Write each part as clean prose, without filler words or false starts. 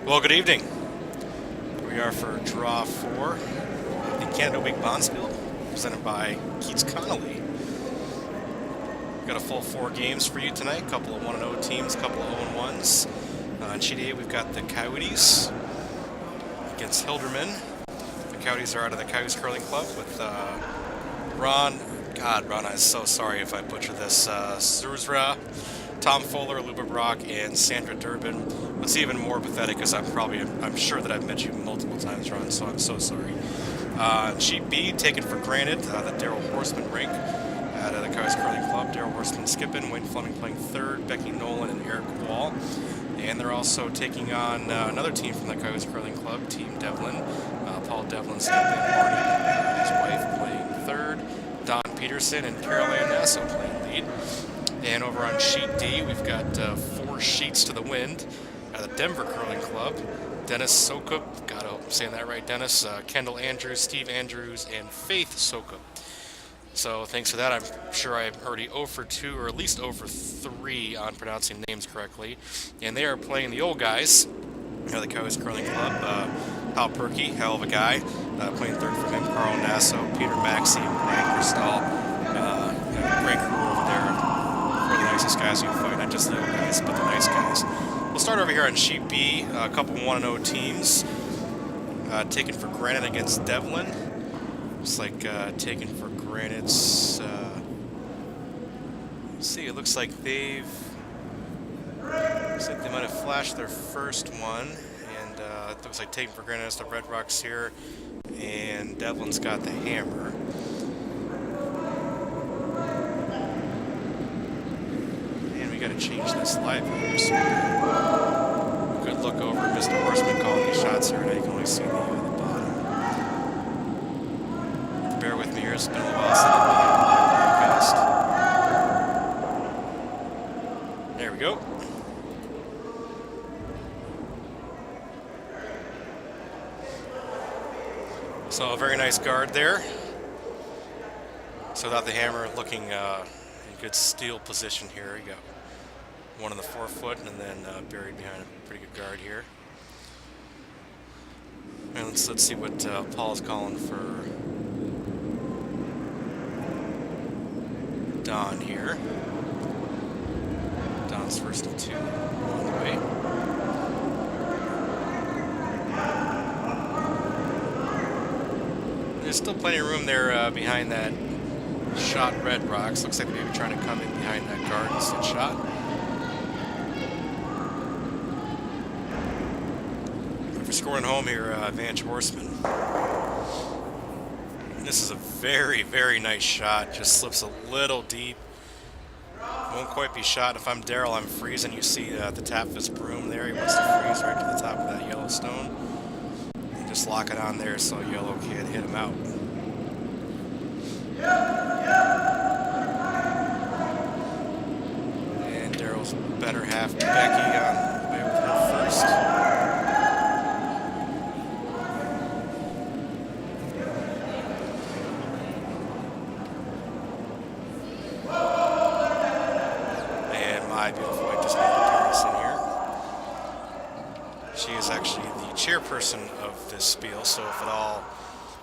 Well, good evening. We are for Draw 4 of the Canada Week Bond Spiel, presented by KeatsConnelly. We've got a full 4 games for you tonight, a couple of 1-0 teams, a couple of 0-1s. On Sheet A, we've got the Coyotes against Hilderman. The Coyotes are out of the Coyotes Curling Club with Ron, I'm so sorry if I butcher this, Zuzra, Tom Fuller, Luba Brock, and Sandra Durbin. What's even more pathetic is I'm sure that I've met you multiple times, Ron, so I'm so sorry. Sheet B, taken for granted, the Daryl Horseman rink out of the Coyotes Curling Club. Daryl Horseman skipping, Wayne Fleming playing third, Becky Nolan and Eric Wall. And they're also taking on another team from the Coyotes Curling Club, Team Devlin. Paul Devlin stepped in, Marty, his wife, playing third, Don Peterson and Caroline Nasso playing lead. And over on Sheet D, we've got 4 sheets to the wind out of the Denver Curling Club. Dennis Sokup, I'm saying that right, Dennis, Kendall Andrews, Steve Andrews, and Faith Sokup. So thanks for that. I'm sure I'm already 0 for 2, or at least 0 for 3 on pronouncing names correctly. And they are playing the old guys out of the Coyotes Curling Club. Hal Perky, hell of a guy, playing third for him, Carl Nasso, Peter Maxey, and Brian Cristal. Great crew over there. We're the nicest guys you can find, not just the old guys, but the nice guys. We'll start over here on Sheet B, a couple 1-0 teams. Taken for granted against Devlin. Looks like taken for granted. Let's see, it looks like they might have flashed their first one. And it looks like taken for granted is the Red Rocks here. And Devlin's got the hammer. Got to change this live here. So good look over Mr. Horseman calling these shots here, and you can only see the bottom. Bear with me here, it's been a while since I've been broadcast. There we go. So a very nice guard there. So without the hammer, looking in good steel position here. You got one on the 4-foot, and then buried behind a pretty good guard here. And let's see what Paul's calling for Don here. Don's first of 2 on the way. There's still plenty of room there behind that shot Red Rocks. Looks like they're maybe trying to come in behind that guard and sit shot. Scoring home here, Vance Horseman. This is a very, very nice shot. Just slips a little deep. Won't quite be shot. If I'm Daryl, I'm freezing. You see the tap of his broom there. He wants to freeze right to the top of that yellow stone. And just lock it on there so yellow can't hit him out. And Daryl's better half, Becky, on the way with her first. My beautiful wife just made an appearance in here. She is actually the chairperson of this spiel, so if it all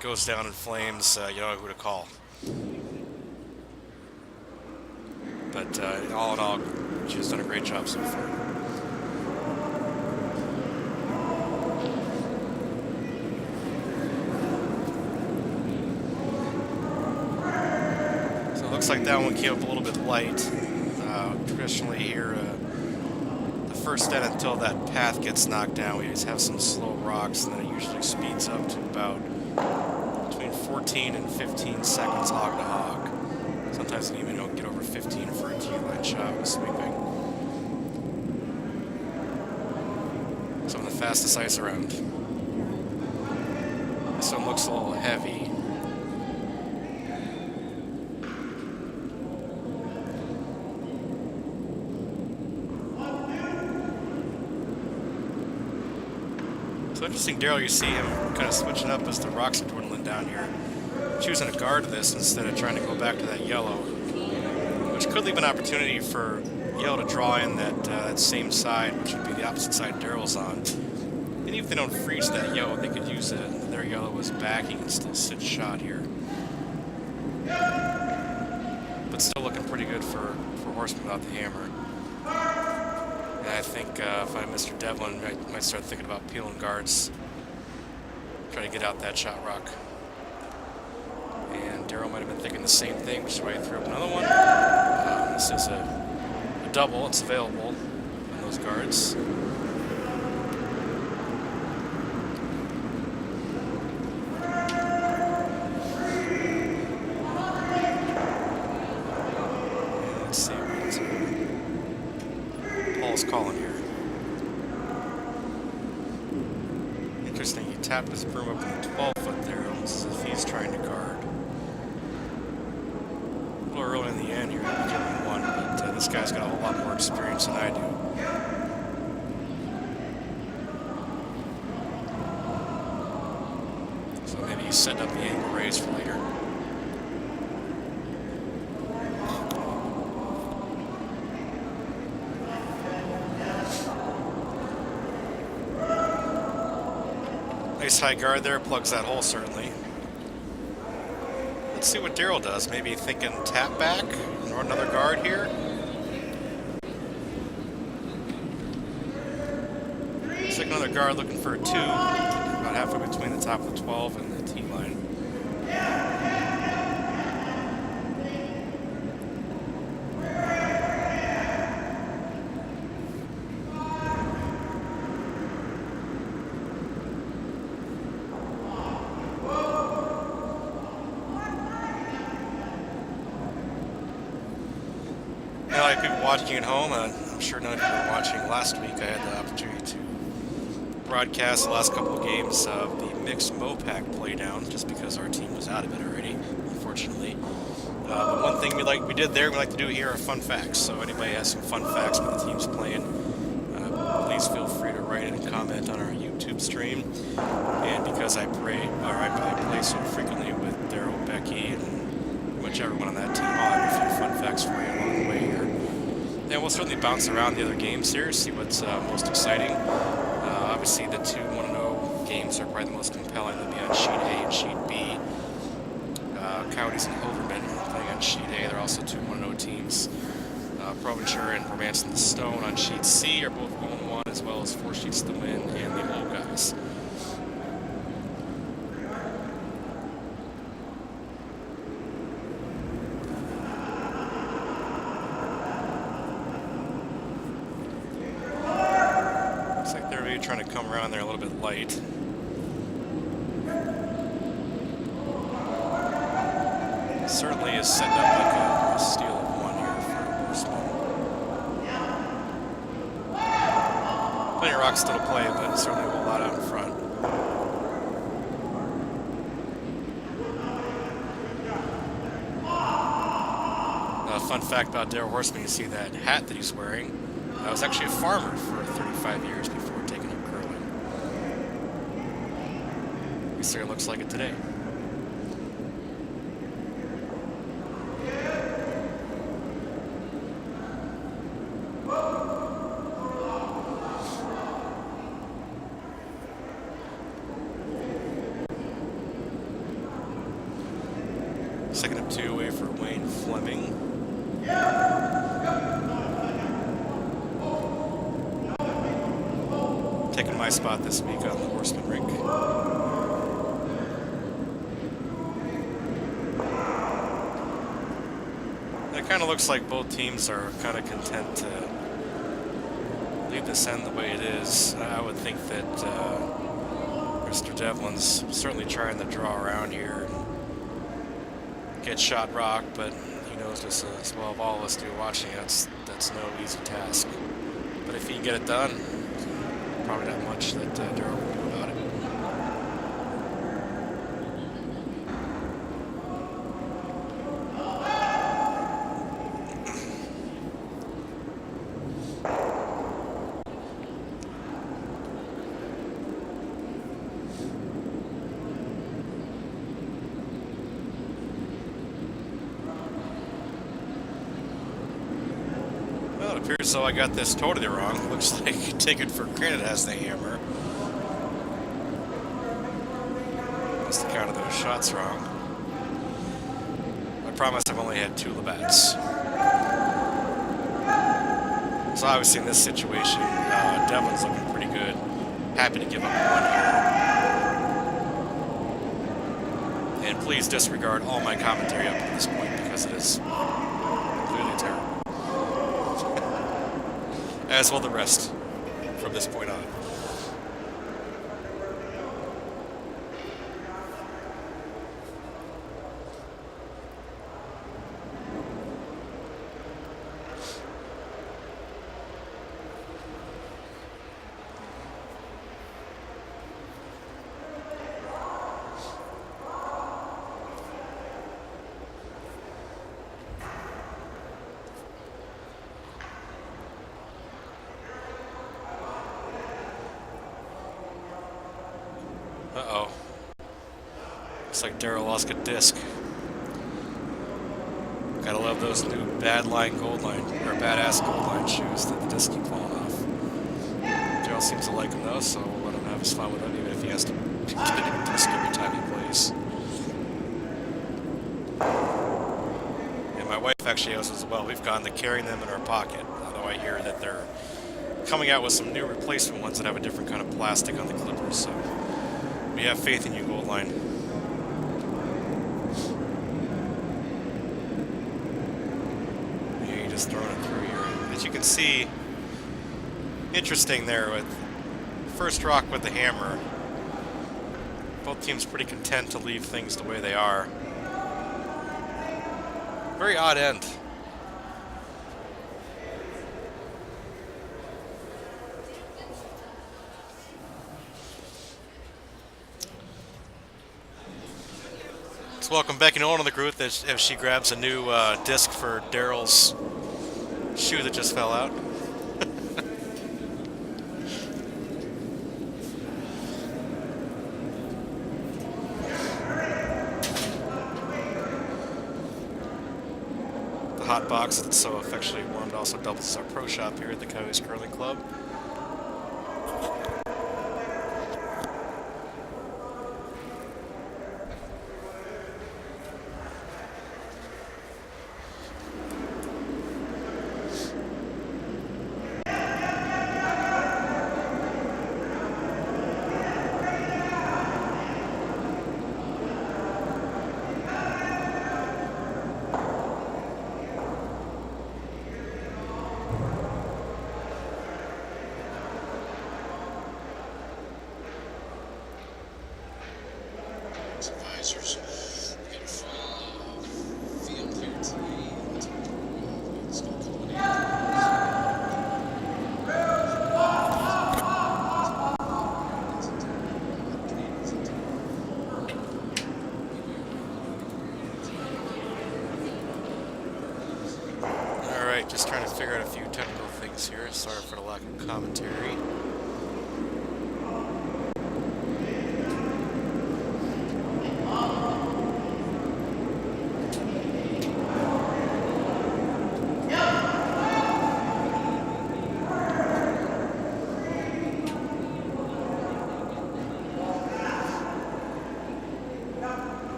goes down in flames, you know who to call. But all in all, she's done a great job so far. So it looks like that one came up a little bit light. Traditionally here, the first set until that path gets knocked down, we just have some slow rocks, and then it usually speeds up to about between 14 and 15 seconds hog to hog. Sometimes you even don't get over 15 for a T-line shot with sweeping. Some of the fastest ice around. This one looks a little heavy. So interesting, Daryl, you see him kind of switching up as the rocks are dwindling down here. Choosing to guard this instead of trying to go back to that yellow, which could leave an opportunity for Yale to draw in that same side, which would be the opposite side Daryl's on. And even if they don't freeze that yellow, they could use their yellow as backing and still sit shot here. But still looking pretty good for Horseman without the hammer. And I think if I'm Mr. Devlin, I might start thinking about peeling guards. Try to get out that shot rock. And Daryl might have been thinking the same thing, which is why he threw up another one. This is a double. It's available on those guards. Let's see what Paul's calling here. Interesting, he tapped his broom up in the 12-foot there, almost as if he's trying to guard. A little early in the end here, giving one, but this guy's got a whole lot more experience than I do. So maybe he's setting up the angle raise for later. Nice high guard there, plugs that hole certainly. Let's see what Daryl does. Maybe thinking tap back or another guard here. Looks like another guard looking for a 2, about halfway between the top of the 12 and the tee line. People watching at home, I'm sure none of you were watching last week. I had the opportunity to broadcast the last couple of games of the mixed Mopac playdown, just because our team was out of it already, unfortunately. But one thing we did there, we like to do here are fun facts. So anybody has some fun facts when the team's playing, please feel free to write it and comment on our YouTube stream. And because I play so frequently with Daryl, Becky, and pretty much everyone on that team, I'll have a few fun facts for you along the way here. And we'll certainly bounce around the other games here, see what's most exciting. Obviously, the 2 1-0 games are probably the most compelling. They'll be on Sheet A and Sheet B. Coyotes and Overman playing on Sheet A. They're also 2 1-0 teams. Provencher and Romance and the Stone on Sheet C are both 0-1, as well as 4 Sheets to Win and the Old Guys. Trying to come around there a little bit light. Certainly is setting up like a steal of 1 here for Horseman. Plenty of rocks still to play, but certainly a whole lot out in front. Fun fact about Daryl Horseman, you see that hat that he's wearing. I was actually a farmer for 35 years before taking up curling. At least it looks like it today. Second of 2 away for Wayne Fleming. Taking my spot this week on the Horseman rink. It kind of looks like both teams are kind of content to leave this end the way it is. I would think that Mr. Devlin's certainly trying to draw around here and get shot rock, but he knows just as well as all of us do watching it, that's no easy task. But if he can get it done, probably not much that Daryl will do about it. Well, it appears as though I got this totally wrong. Looks like Take It for Granted has the hammer. counted those shots wrong. I promise I've only had 2 Labats. So obviously in this situation, Devlin's looking pretty good. Happy to give up 1 here. And please disregard all my commentary up to this point because it is completely terrible. As will the rest from this point on. Uh-oh. Looks like Daryl lost a disc. Gotta love those new badass gold line shoes that the disc keep falling off. Daryl seems to like them though, so we'll let him have his fun with them, even if he has to get a new disc every time he plays. And my wife actually has as well. We've gone to carrying them in our pocket, although I hear that they're coming out with some new replacement ones that have a different kind of plastic on the clippers, so we have faith in you, Gold Line. Yeah, you just throwing it through here. As you can see, interesting there with first rock with the hammer. Both teams pretty content to leave things the way they are. Very odd end. Let's welcome Becky Nolan to the group as she grabs a new disc for Daryl's shoe that just fell out. The hot box that's so affectionately warmed also doubles as our pro shop here at the Coyotes Curling Club. Just trying to figure out a few technical things here. Sorry for the lack of commentary.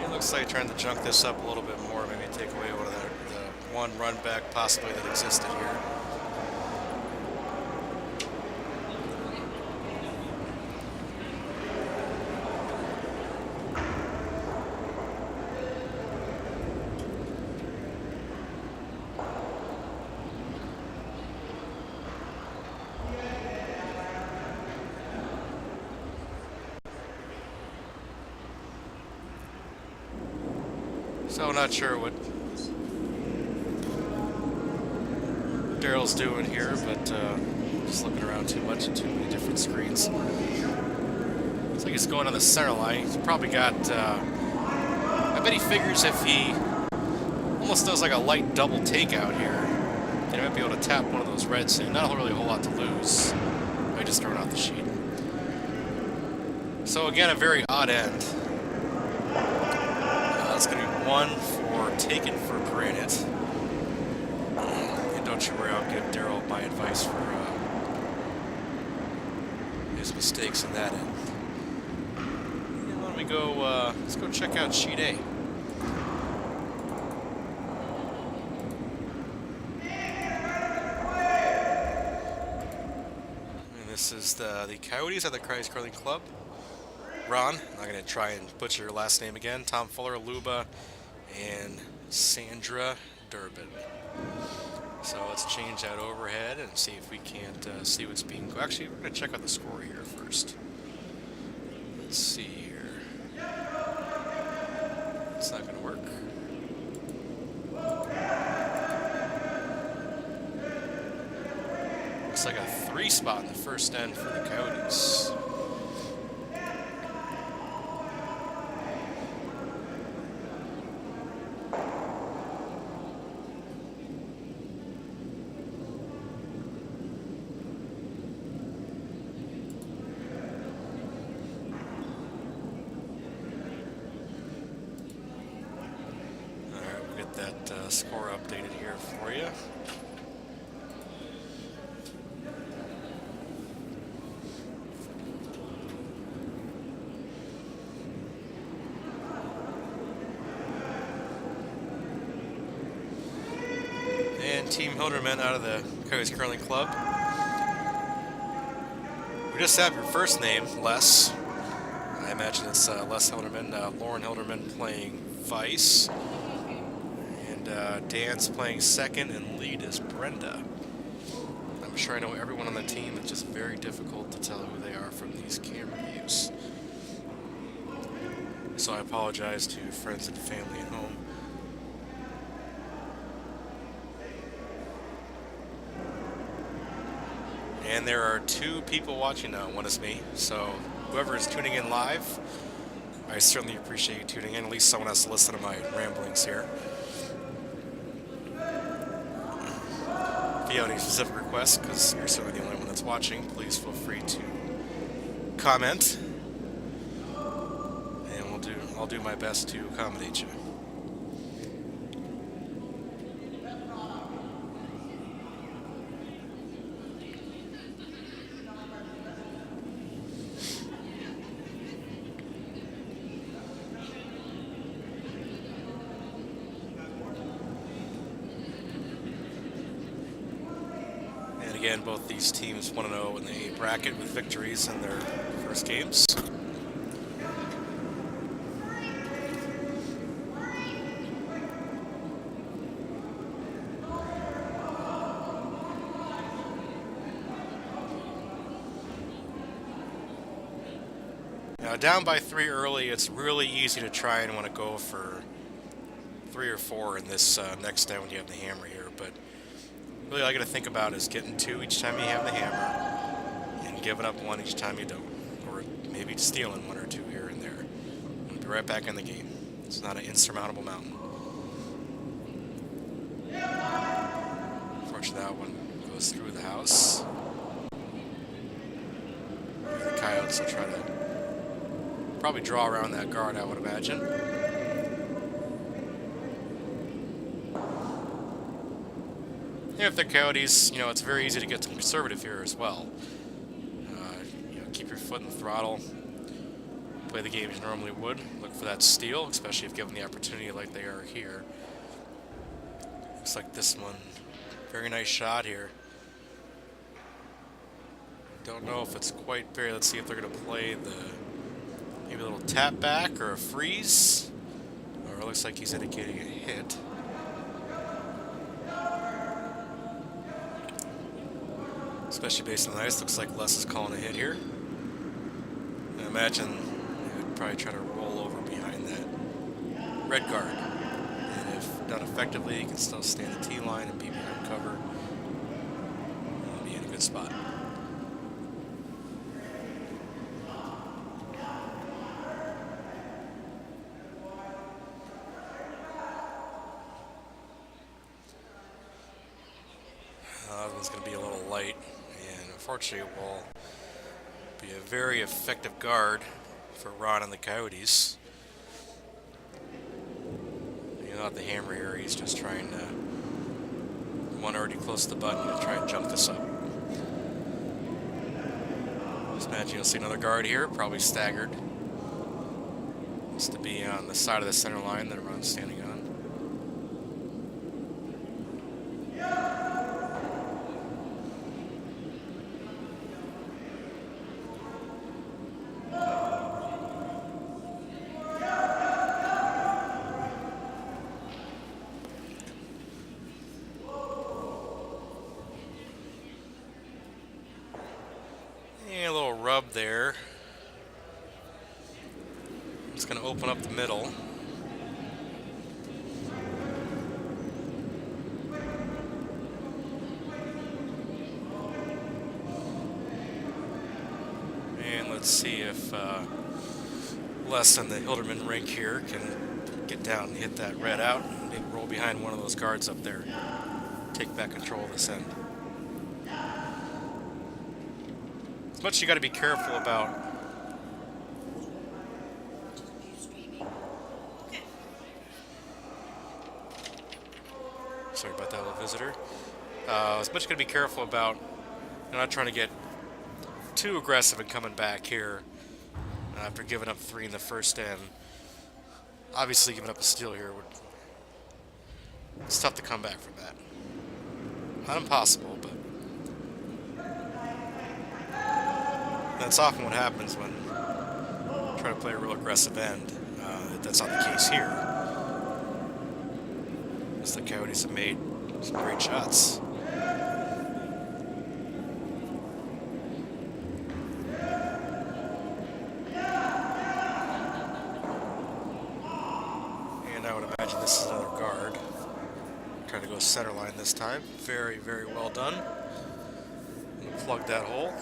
It looks like trying to junk this up a little bit more, maybe take away one of the one run back possibly that existed here. So not sure what Daryl's doing here, but just looking around too much at too many different screens. Looks like he's going on the center line. He's probably got, I bet he figures if he almost does like a light double takeout here, then he might be able to tap one of those reds in. Not really a whole lot to lose by just throwing out the sheet. So again, a very odd end. It's going to be one for taken for granted. And don't you worry, I'll give Daryl my advice for his mistakes in that end. let's go check out sheet A. And this is the Coyotes at the Christ Curling Club. Ron, I'm not going to try and butcher your last name again. Tom Fuller, Luba, and Sandra Durbin. So let's change that overhead and see if we can't see what's being... Actually, we're going to check out the score here first. Let's see here. It's not going to work. Looks like a 3 spot in the first end for the Coyotes. That score updated here for you. And Team Hilderman out of the Coyotes Curling Club. We just have your first name, Les. I imagine it's Les Hilderman. Lauren Hilderman playing Vice. Dan's playing second, and lead is Brenda. I'm sure I know everyone on the team. It's just very difficult to tell who they are from these camera views. So I apologize to friends and family at home. And there are 2 people watching now. One is me. So whoever is tuning in live, I certainly appreciate you tuning in. At least someone has to listen to my ramblings here. If you have any specific requests, because you're certainly the only one that's watching, please feel free to comment, and I'll do my best to accommodate you. Again, both these teams 1-0 in the bracket with victories in their first games. Now, down by 3 early, it's really easy to try and want to go for 3 or 4 in this next down when you have the hammer here, but really all you got to think about is getting 2 each time you have the hammer and giving up 1 each time you don't, or maybe stealing 1 or 2 here and there. We'll be right back in the game. It's not an insurmountable mountain. Unfortunately, that one goes through the house. The Coyotes will try to probably draw around that guard, I would imagine. Yeah, if they're Coyotes, it's very easy to get conservative here as well. Keep your foot in the throttle. Play the game as you normally would. Look for that steal, especially if given the opportunity like they are here. Looks like this one. Very nice shot here. Don't know if it's quite fair. Let's see if they're going to play maybe a little tap back or a freeze. Or it looks like he's indicating a hit. Especially based on the ice, looks like Les is calling a hit here. I imagine he would probably try to roll over behind that red guard. And if done effectively, he can still stay in the T line and be behind cover. And be in a good spot. That one's going to be a little light. Unfortunately, it will be a very effective guard for Ron and the Coyotes. Not the hammer here, he's just trying to, one already close to the button, to try and jump this up. Just imagine you'll see another guard here, probably staggered. It's to be on the side of the center line that everyone's standing on. And a little rub there. It's going to open up the middle. And let's see if Les in the Hilderman rink here can get down and hit that red out. Maybe roll behind one of those guards up there. Take back control of this end. As much you got to be careful about. Sorry about that, little visitor. As much you got to be careful about. You're not trying to get too aggressive and coming back here after giving up 3 in the first end. Obviously, giving up a steal here it's tough to come back from that. Not impossible, but that's often what happens when you try to play a real aggressive end. That's not the case here, as the Coyotes have made some great shots. And I would imagine this is another guard. Trying to go center line this time. Very, very well done. I'm going to plug that hole.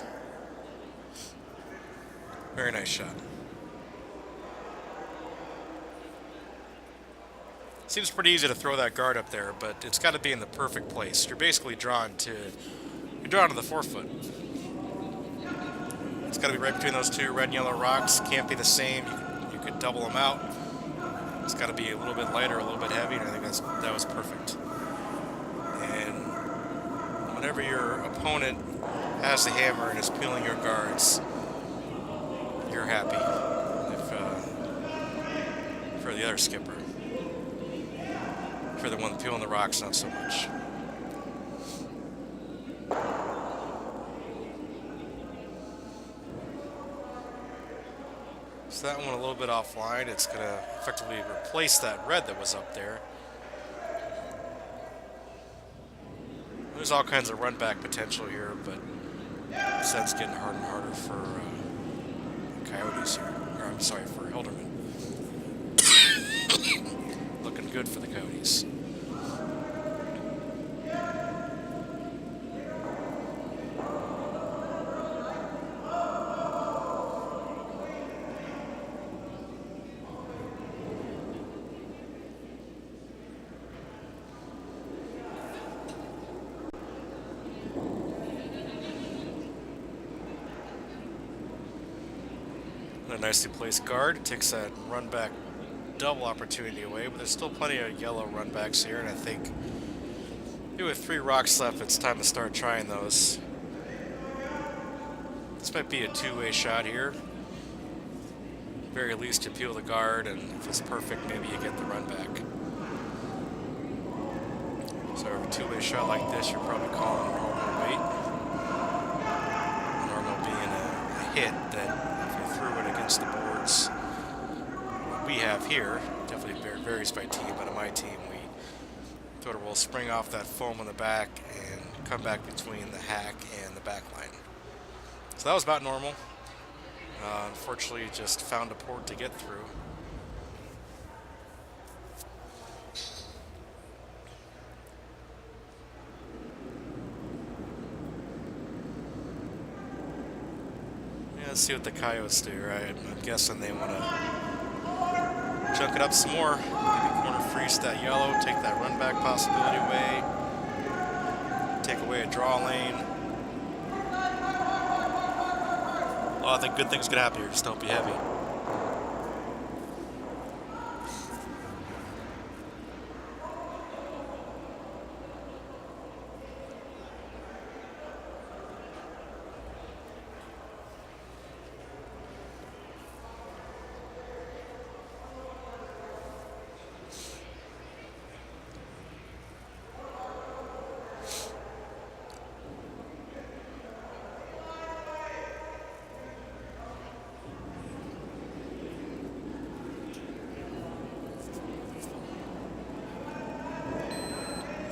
Very nice shot. Seems pretty easy to throw that guard up there, but it's got to be in the perfect place. You're basically drawn to the forefoot. It's got to be right between those two red and yellow rocks. Can't be the same. You could double them out. It's got to be a little bit lighter, a little bit heavy, and I think that was perfect. And whenever your opponent has the hammer and is peeling your guards, you're happy. For the other skipper. For the one peeling the rocks, not so much. So that one a little bit offline. It's going to effectively replace that red that was up there. There's all kinds of run back potential here, but this end's getting harder and harder for Coyotes here. Or I'm sorry, for Hilderman. Looking good for the Coyotes. A nicely placed guard takes that run back double opportunity away, but there's still plenty of yellow run backs here, and I think maybe with 3 rocks left, it's time to start trying those. This might be a two-way shot here. Very least you peel the guard, and if it's perfect, maybe you get the run back. So a two-way shot like this, you're probably calling normal weight. Normal being a hit that threw it against the boards. What we have here definitely varies by team, but on my team we sort of will spring off that foam on the back and come back between the hack and the back line. So that was about normal. Unfortunately, just found a port to get through. Let's see what the Coyotes do, right? I'm guessing they want to chunk it up some more. Maybe corner freeze that yellow, take that run back possibility away, take away a draw lane. Well, I think good things could happen here, just don't be heavy.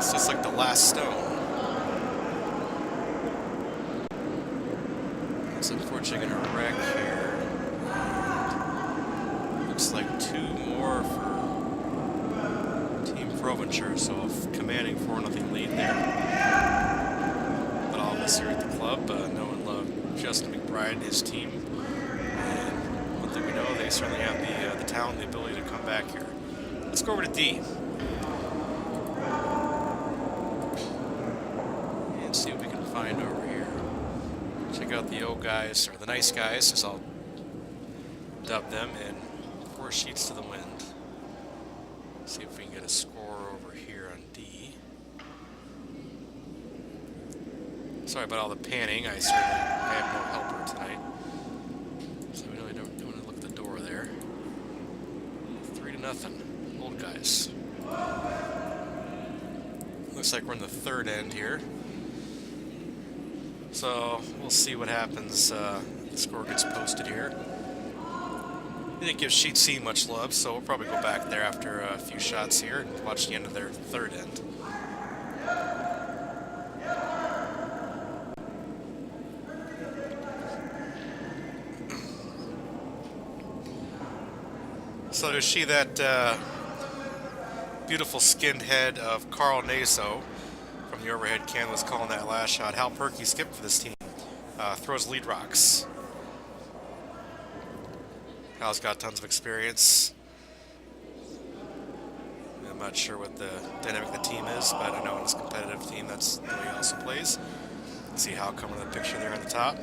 It's just like the last stone. It's unfortunately going to wreck here. And looks like 2 more for Team Provencher, so commanding 4-0 lead there. But all of us here at the club know and love Justin McBride and his team. And one thing we know, they certainly have the talent and the ability to come back here. Let's go over to D. And see what we can find over here. Check out the old guys, or the nice guys, as I'll dub them, and 4 sheets to the wind. See if we can get a score over here on D. Sorry about all the panning. I have no helper tonight. So we really don't want to look at the door there. 3-0. Old guys. Looks like we're in the 3rd end here. So we'll see what happens. The score gets posted here. They didn't give Sheet C much love, so we'll probably go back there after a few shots here and watch the end of their 3rd end. So to see that beautiful skinned head of Carl Naso from the overhead can was calling that last shot. Hal Perkey skipped for this team. Throws lead rocks. Hal's got tons of experience. I'm not sure what the dynamic of the team is, but I know in this competitive team that's the way he also plays. See Hal coming to the picture there on the top.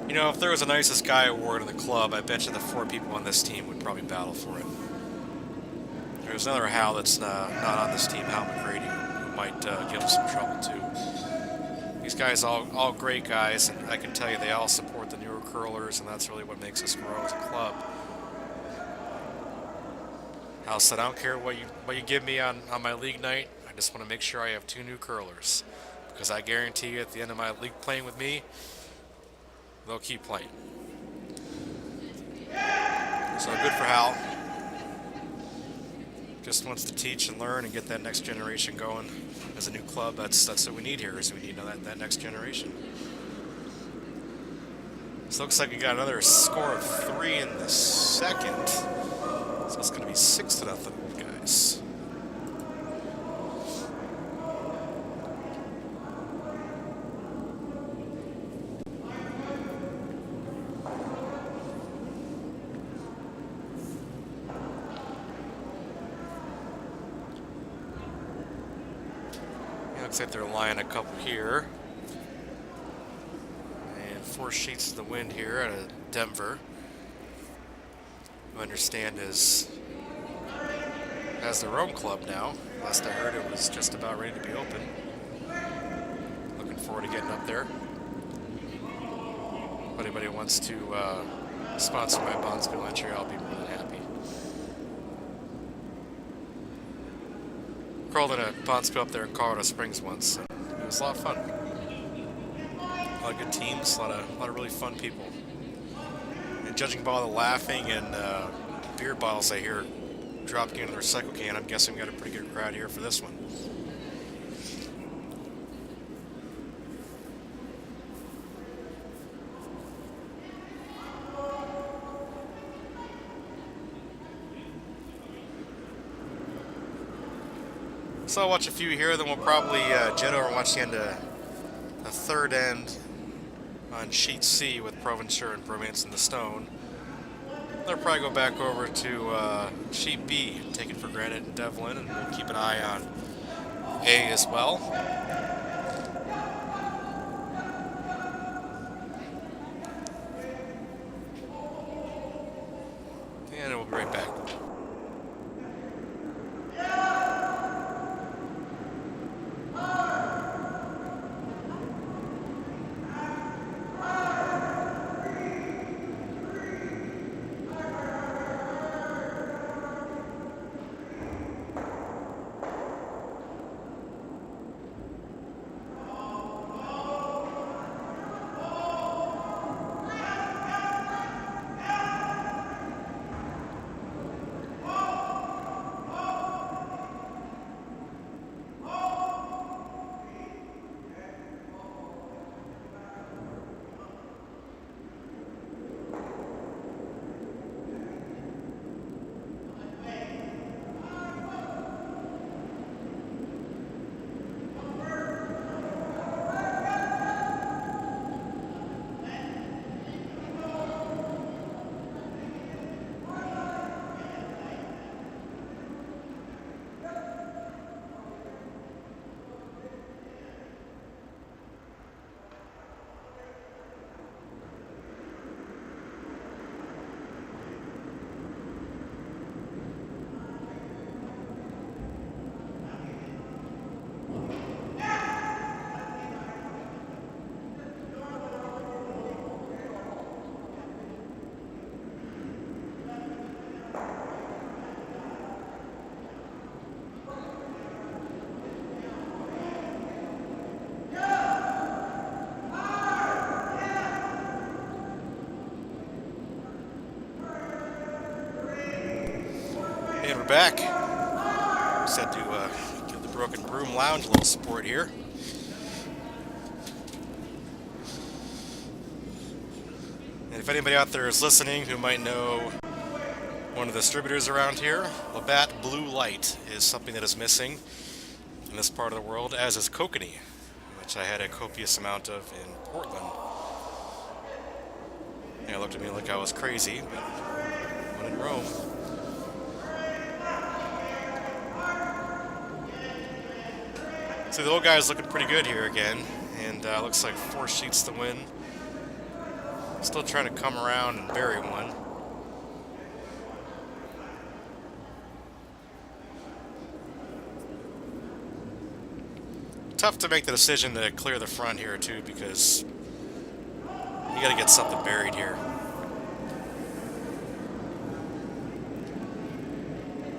You know, if there was a Nicest Guy award in the club, I bet you the 4 people on this team would probably battle for it. There's another Hal that's not on this team, Hal McGrady, who might give him some trouble too. These guys all great guys, and I can tell you they all support the newer curlers, and that's really what makes us grow as a club. Hal said, I don't care what you give me on my league night, I just want to make sure I have 2 new curlers. Because I guarantee you at the end of my league playing with me, they'll keep playing. So good for Hal. Just wants to teach and learn and get that next generation going. As a new club, that's what we need here, is we need that next generation. So it looks like we got another score of 3 in the 2nd. So it's going to be 6-0, guys. Looks like they're lying a couple here. And 4 sheets to the wind here out of Denver. I understand has their own club now. Last I heard it was just about ready to be open. Looking forward to getting up there. If anybody wants to sponsor my Bonspiel entry, I'll be more than happy. Crawled in a Bonspiel up there in Colorado Springs once, and it was a lot of fun. A lot of good teams, a lot of really fun people. And judging by all the laughing and beer bottles I hear dropping into the recycle can, I'm guessing we got a pretty good crowd here for this one. So I'll watch a few here, then we'll probably jet over and watch the end of the 3rd end on Sheet C with Provencher and Bromance in the Stone. They'll probably go back over to Sheet B, Take It For Granted and Devlin, and we'll keep an eye on A as well. And we'll be right back. And we're back. Said to give the Broken Broom Lounge a little support here. And if anybody out there is listening who might know one of the distributors around here, Labatt Blue Light is something that is missing in this part of the world, as is kokanee, which I had a copious amount of in Portland. And it looked at me like I was crazy, but when in Rome. So the old guy is looking pretty good here again, and looks like 4 sheets to win. Still trying to come around and bury one. Tough to make the decision to clear the front here too, because you got to get something buried here.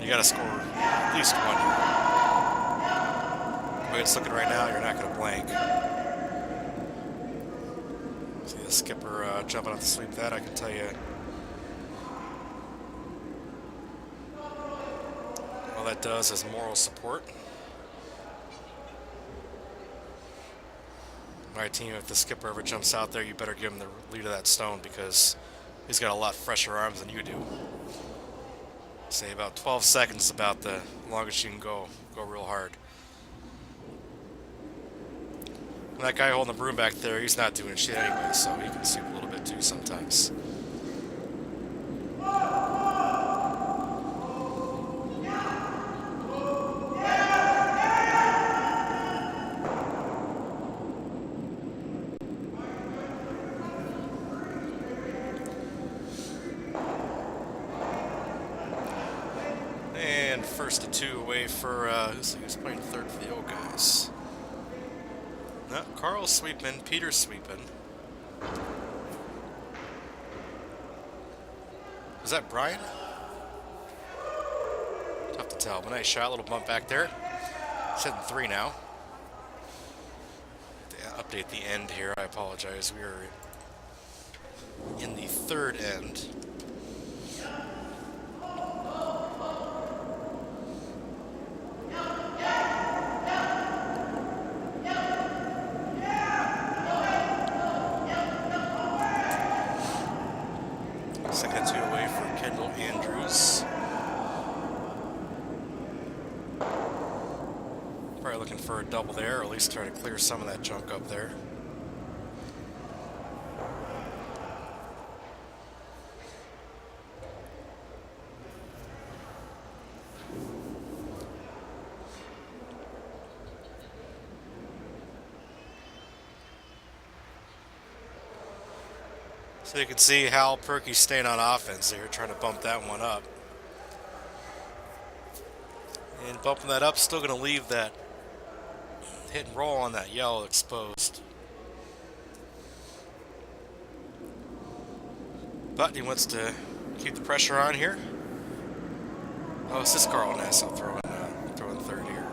You got to score at least one here. The way it's looking right now, you're not going to blank. See the skipper jumping off the sweep. That I can tell you. All that does is moral support. My team, if the skipper ever jumps out there, you better give him the lead of that stone, because he's got a lot fresher arms than you do. Say about 12 seconds is about the longest you can go real hard. And that guy holding the broom back there, he's not doing shit anyway, so he can sweep a little bit too sometimes. And first to 2 away for, who's playing third for the old guys? No, Carl's sweeping, Peter's sweeping. Is that Brian? Tough to tell, but nice shot, little bump back there. It's hitting 3 now. To update the end here, I apologize. We are in the 3rd end. Second 2 away for Kendall Andrews. Probably looking for a double there, or at least try to clear some of that junk up there. So you can see Hal Perkey staying on offense there, trying to bump that one up. And bumping that up, still going to leave that hit and roll on that yellow exposed. But he wants to keep the pressure on here. Oh, it's this Carl Nassau throwing third here.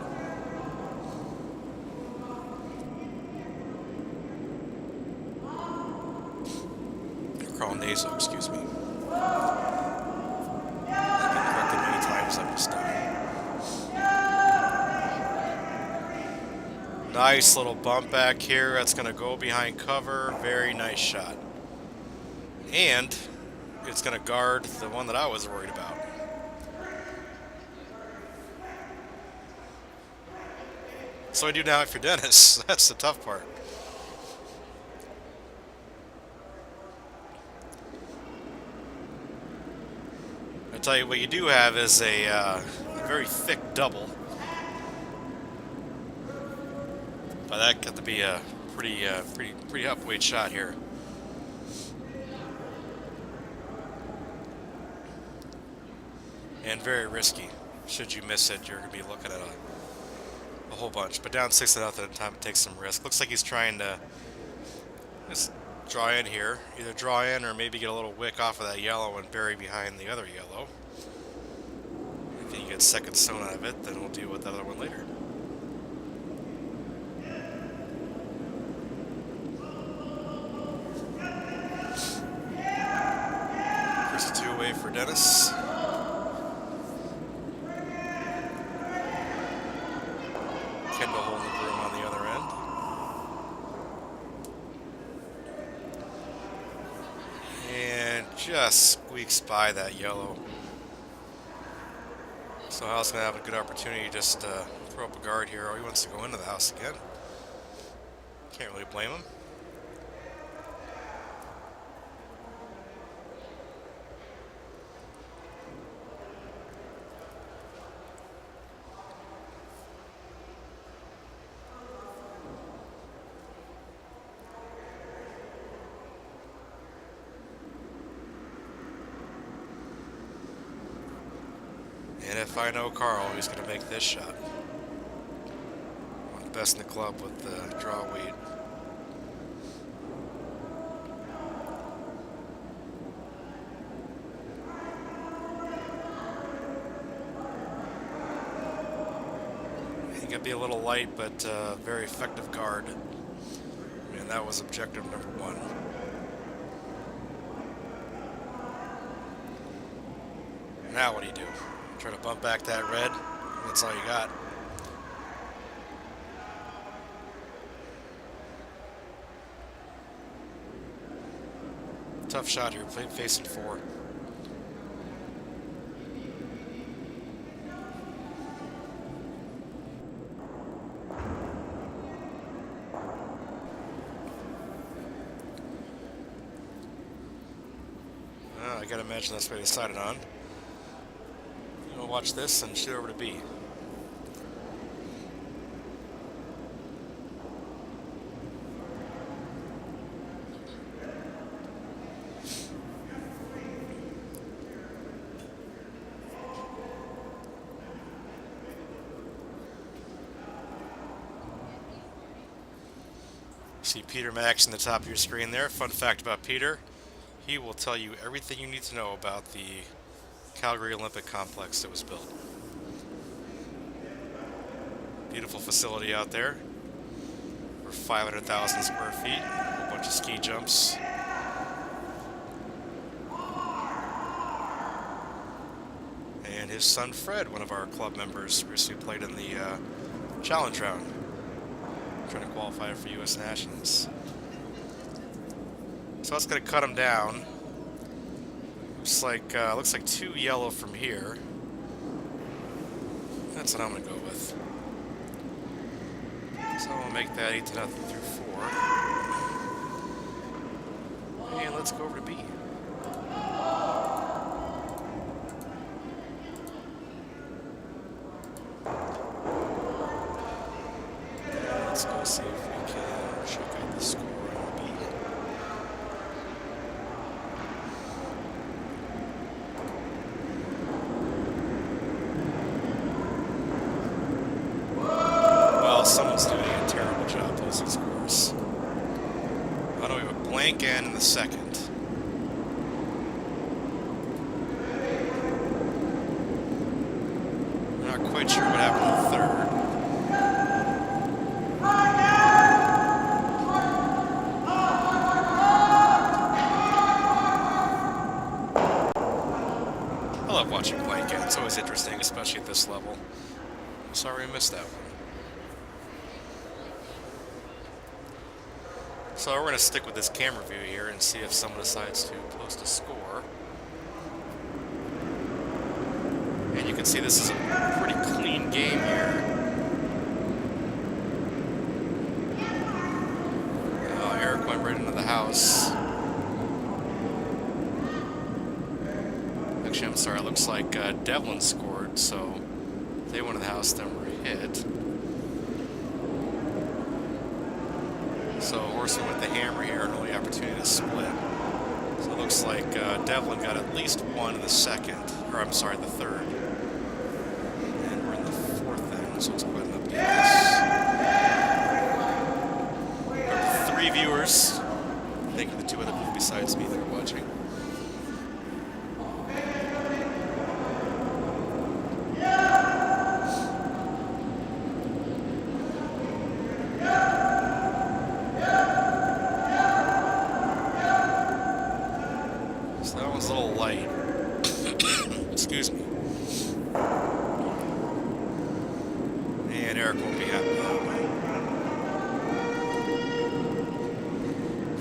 Carl Naso, excuse me. I've been corrected many times, I'm just nice little bump back here. That's going to go behind cover. Very nice shot. And it's going to guard the one that I was worried about. So I do now if you're Dennis. That's the tough part. I tell you what you do have is a very thick double. But that got to be a pretty upweight shot here. And very risky. Should you miss it, you're going to be looking at a whole bunch. But down 6-0 at the time, it takes some risk. Looks like he's trying to just draw in here. Either draw in or maybe get a little wick off of that yellow and bury behind the other yellow. If he gets second stone out of it, then we'll deal with the other one later. First 2 away for Dennis. Kendall holding the broom on the other end. And just squeaks by that yellow. So Hal's going to have a good opportunity to just throw up a guard here. Oh, he wants to go into the house again. Can't really blame him. And if I know Carl, he's going to make this shot. One of the best in the club with the draw weight. He can be a little light, but very effective guard. And that was objective number one. Now what do you do? Try to bump back that red. That's all you got. Tough shot here, facing 4. I gotta imagine that's what they decided on. Watch this and shoot over to B. See Peter Max in the top of your screen there. Fun fact about Peter, he will tell you everything you need to know about the Calgary Olympic Complex that was built. Beautiful facility out there. For 500,000 square feet. A bunch of ski jumps. And his son Fred, one of our club members, recently played in the challenge round. Trying to qualify for U.S. Nationals. So that's going to cut him down. Looks like 2 yellow from here. That's what I'm going to go with. So I'm going to make that 8-0 through 4. And let's go over to B. And let's go see if we can check out the score on B. Someone's doing a terrible job posting scores. I know we have a blank N in the second. Not quite sure what happened in the third. I love watching blank N. It's always interesting, especially at this level. I'm sorry I missed that one. So we're going to stick with this camera view here and see if someone decides to post a score. And you can see this is a pretty clean game here. Eric went right into the house. Actually, I'm sorry, it looks like Devlin scored, so they went to the house, then were hit. So Horsey with the hammer here, an early opportunity to split. So it looks like Devlin got at least 1 in the second, or I'm sorry, the third. And we're in the 4th then, so let's go ahead and update this. 3 viewers. Thank you to the 2 other people besides me that are watching. A little light. Excuse me. And Eric won't be happy.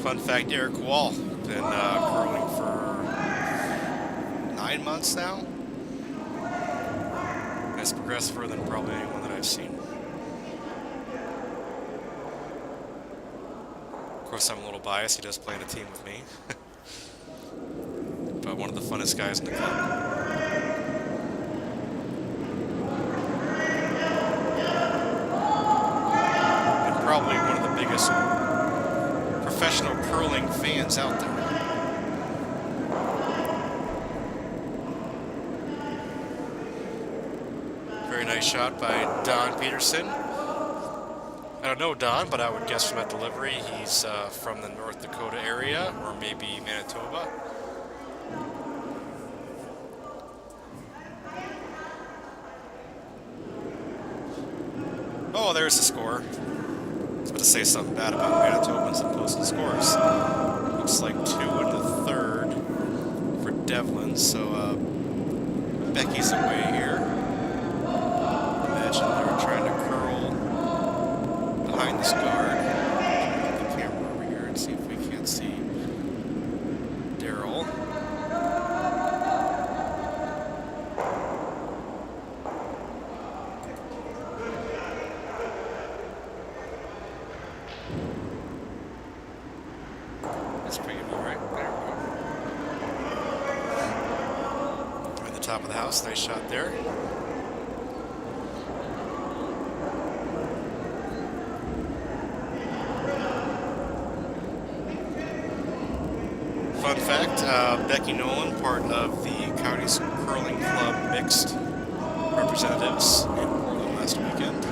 Fun fact, Eric Wall, been curling for 9 months now. Has progressed further than probably anyone that I've seen. Of course, I'm a little biased. He does play in a team with me. But one of the funnest guys in the club. And probably one of the biggest professional curling fans out there. Very nice shot by Don Peterson. I don't know Don, but I would guess from that delivery he's from the North Dakota area, or maybe Manitoba. Oh, there's the score. I was about to say something bad about Manitobans and posting scores. Looks like 2 in the third for Devlin, so Becky's away here. Imagine they're trying to curl behind this guard. Put the camera over here and see if we can't see Daryl. That's pretty good, right? There we go. We're at the top of the house. Nice shot there. Fun fact, Becky Nolan, part of the County's Curling Club Mixed Representatives in Portland last weekend.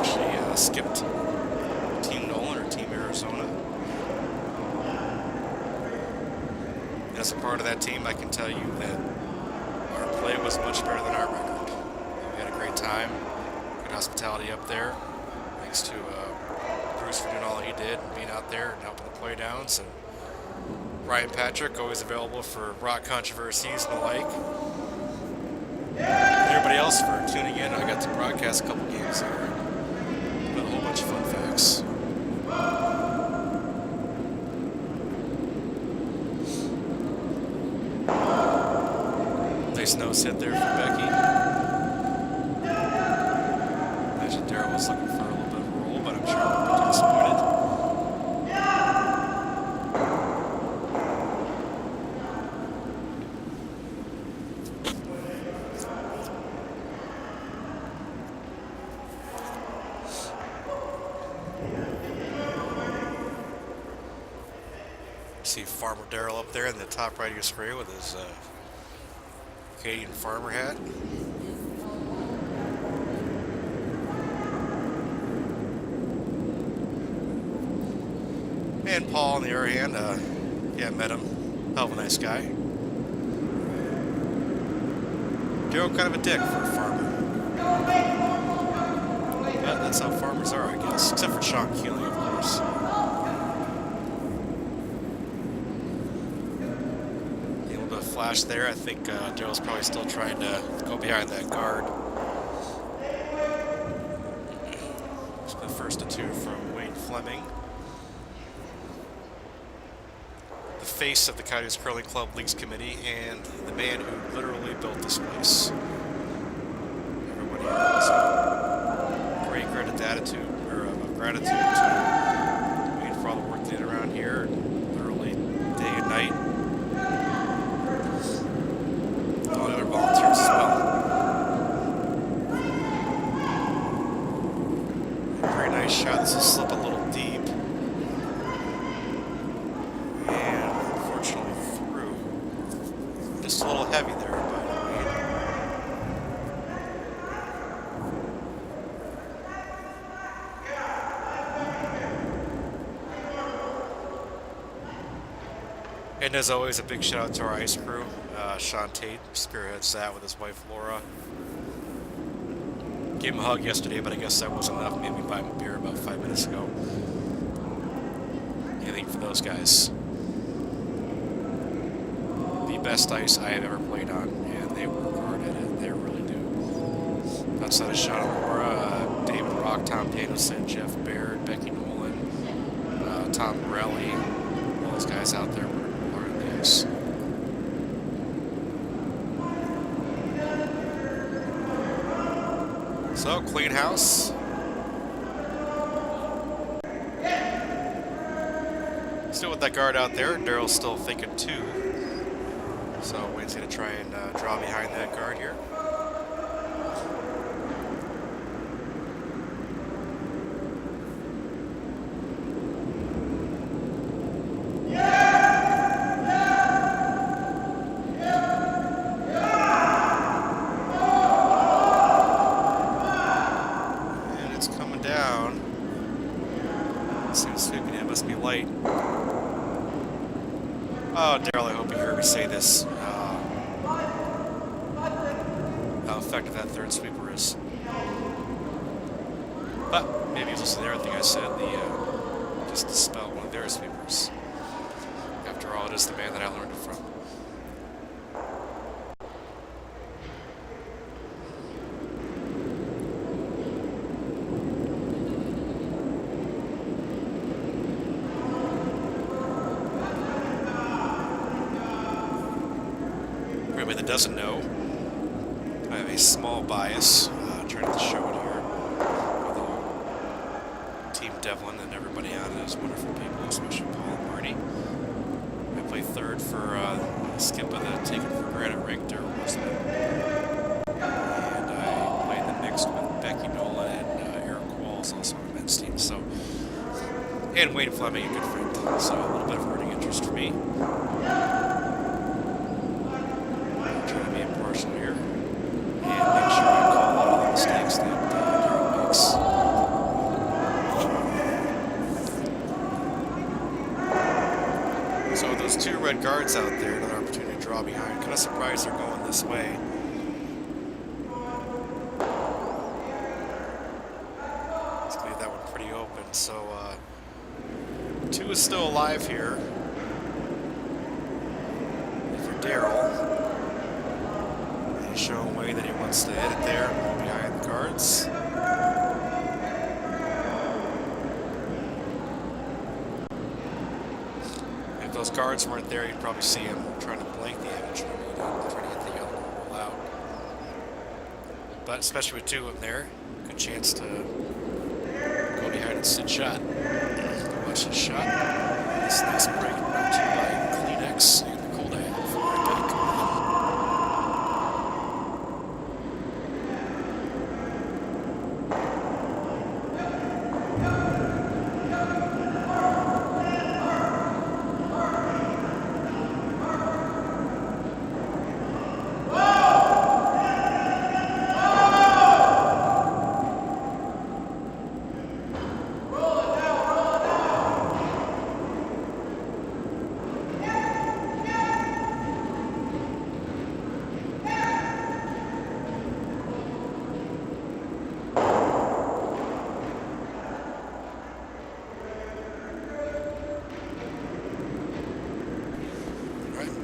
She actually skipped Team Nolan or Team Arizona. As a part of that team, I can tell you that our play was much better than our record. We had a great time, good hospitality up there. Thanks to Bruce for doing all he did, being out there and helping the play downs, and Ryan Patrick, always available for rock controversies and the like. And everybody else for tuning in. I got to broadcast a couple games there. With a whole bunch of fun facts. Nice nose hit there for Becky. Imagine Daryl was looking for a little bit of a roll, but I'm sure he won't be disappointed. See Farmer Daryl up there in the top right of your screen with his Canadian farmer hat. And Paul, on the other hand, yeah, met him. Hell of a nice guy. Daryl kind of a dick for a farmer. But that's how farmers are, I guess. Except for Sean Keeling, of course. Flash there. I think Daryl's probably still trying to go behind that guard. Just the first of 2 from Wayne Fleming. The face of the Coyotes Curling Club Leagues Committee and the man who literally built this place. Everybody has a great gratitude to Wayne for all the work they did around here, literally day and night. All the other volunteers as well. Very nice shot. This will slip a little deep. And unfortunately through. Just a little heavy there by Wayne. And as always, a big shout out to our ice crew. Sean Tate spearheads that with his wife Laura. Gave him a hug yesterday, but I guess that wasn't enough. Made me buy him a beer about 5 minutes ago. Anything for those guys. The best ice I have ever played on, and they work hard at it. They really do. Outside of Sean and Laura, David Rock, Tom Danielson, Jeff Baird, Becky Nolan, Tom Morelli, all those guys out there were in the ice. So, clean house. Still with that guard out there. Daryl's still thinking 2. So, Wayne's going to try and draw behind that guard here. Oh, Daryl, I hope you heard me say this. How effective that third sweeper is. But maybe you listen to everything I said, just dispel one of their sweepers. After all, it is the man that I learned it from. That doesn't know, I have a small bias, trying to show it here, although Team Devlin and everybody on it is wonderful people, especially Paul and Marty. I play third for Skip of the Taken for Granted ranked Darryl Westman. And I play the mixed with Becky Nolan and Eric Walls, also on the men's team. So, and Wayne Fleming, a good friend, so a little bit of rooting interest for me. Here and make sure I call out all the mistakes that Darryl makes. So those 2 red guards out there, another opportunity to draw behind. Kind of surprised they're going this way. Let's leave that one pretty open. So 2 is still alive here for Darryl. He's showing way that he wants to hit it there, go behind the guards. If those guards weren't there, you'd probably see him trying to blank the image, trying to get the yellow and roll out. But especially with 2 of them there, good chance to go behind and sit shot. Watch this shot. This next break brought to you by Kleenex and the Cold Ale for right back.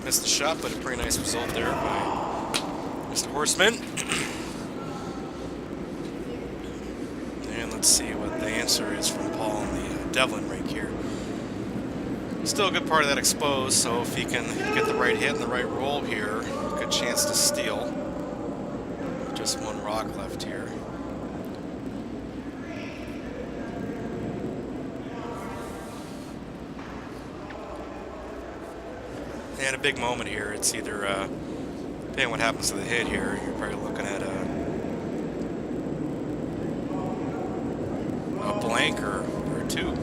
Missed the shot, but a pretty nice result there by Mr. Horseman. And let's see what the answer is from Paul in the Devlin rink here. Still a good part of that exposed, so if he can get the right hit and the right roll here, good chance to steal. Just 1 rock left here. And a big moment here. It's either, depending on what happens to the hit here, you're probably looking at a blank or 2.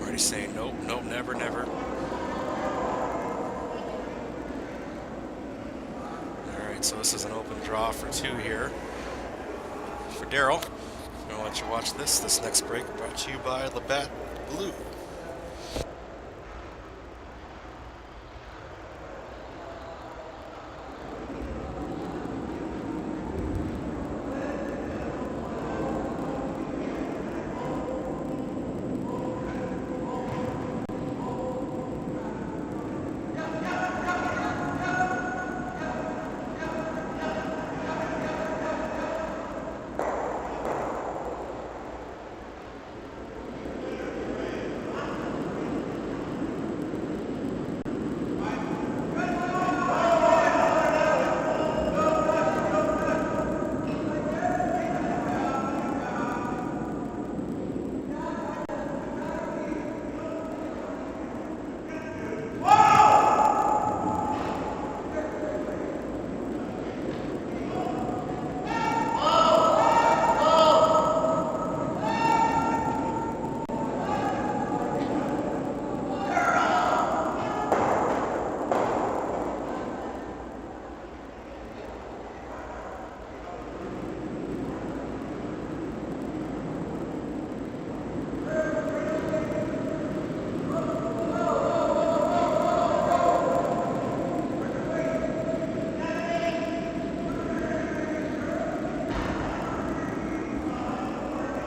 Marty's saying nope, nope, never, never. Alright, so this is an open draw for 2 here for Darryl. I'm going to let you watch this. This next break brought to you by Labatt Blue.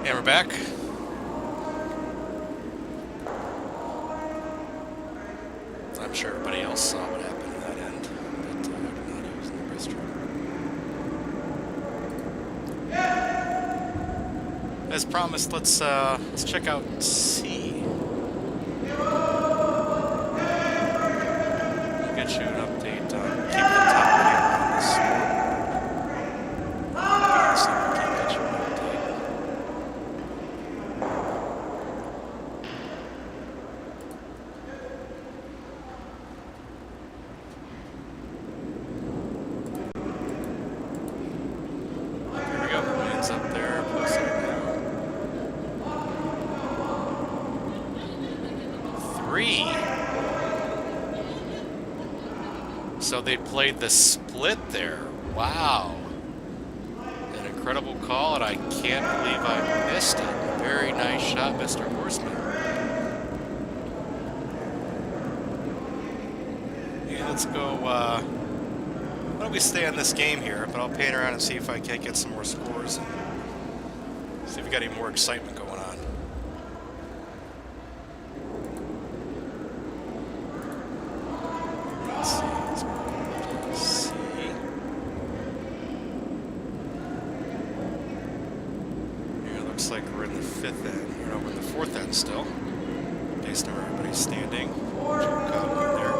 And we're back. I'm sure everybody else saw what happened at that end, but I did not. I was in the restroom. As promised, let's check out C. We'll get you an update on keep the top here on the score. See if we can get you an update. Here we go. Wins up there. Posted now. 3. So they played the split there. Wow. An incredible call, and I can't believe I missed it. Very nice shot, Mr. Horseman. Yeah, let's go. Why don't we stay on this game here, but I'll pan around and see if I can't get some more scores and see if we got any more excitement going on. Let's see. Looks like we're in the 5th end. No, we're in the 4th end still, based on where everybody's standing. Joel Cowboy there.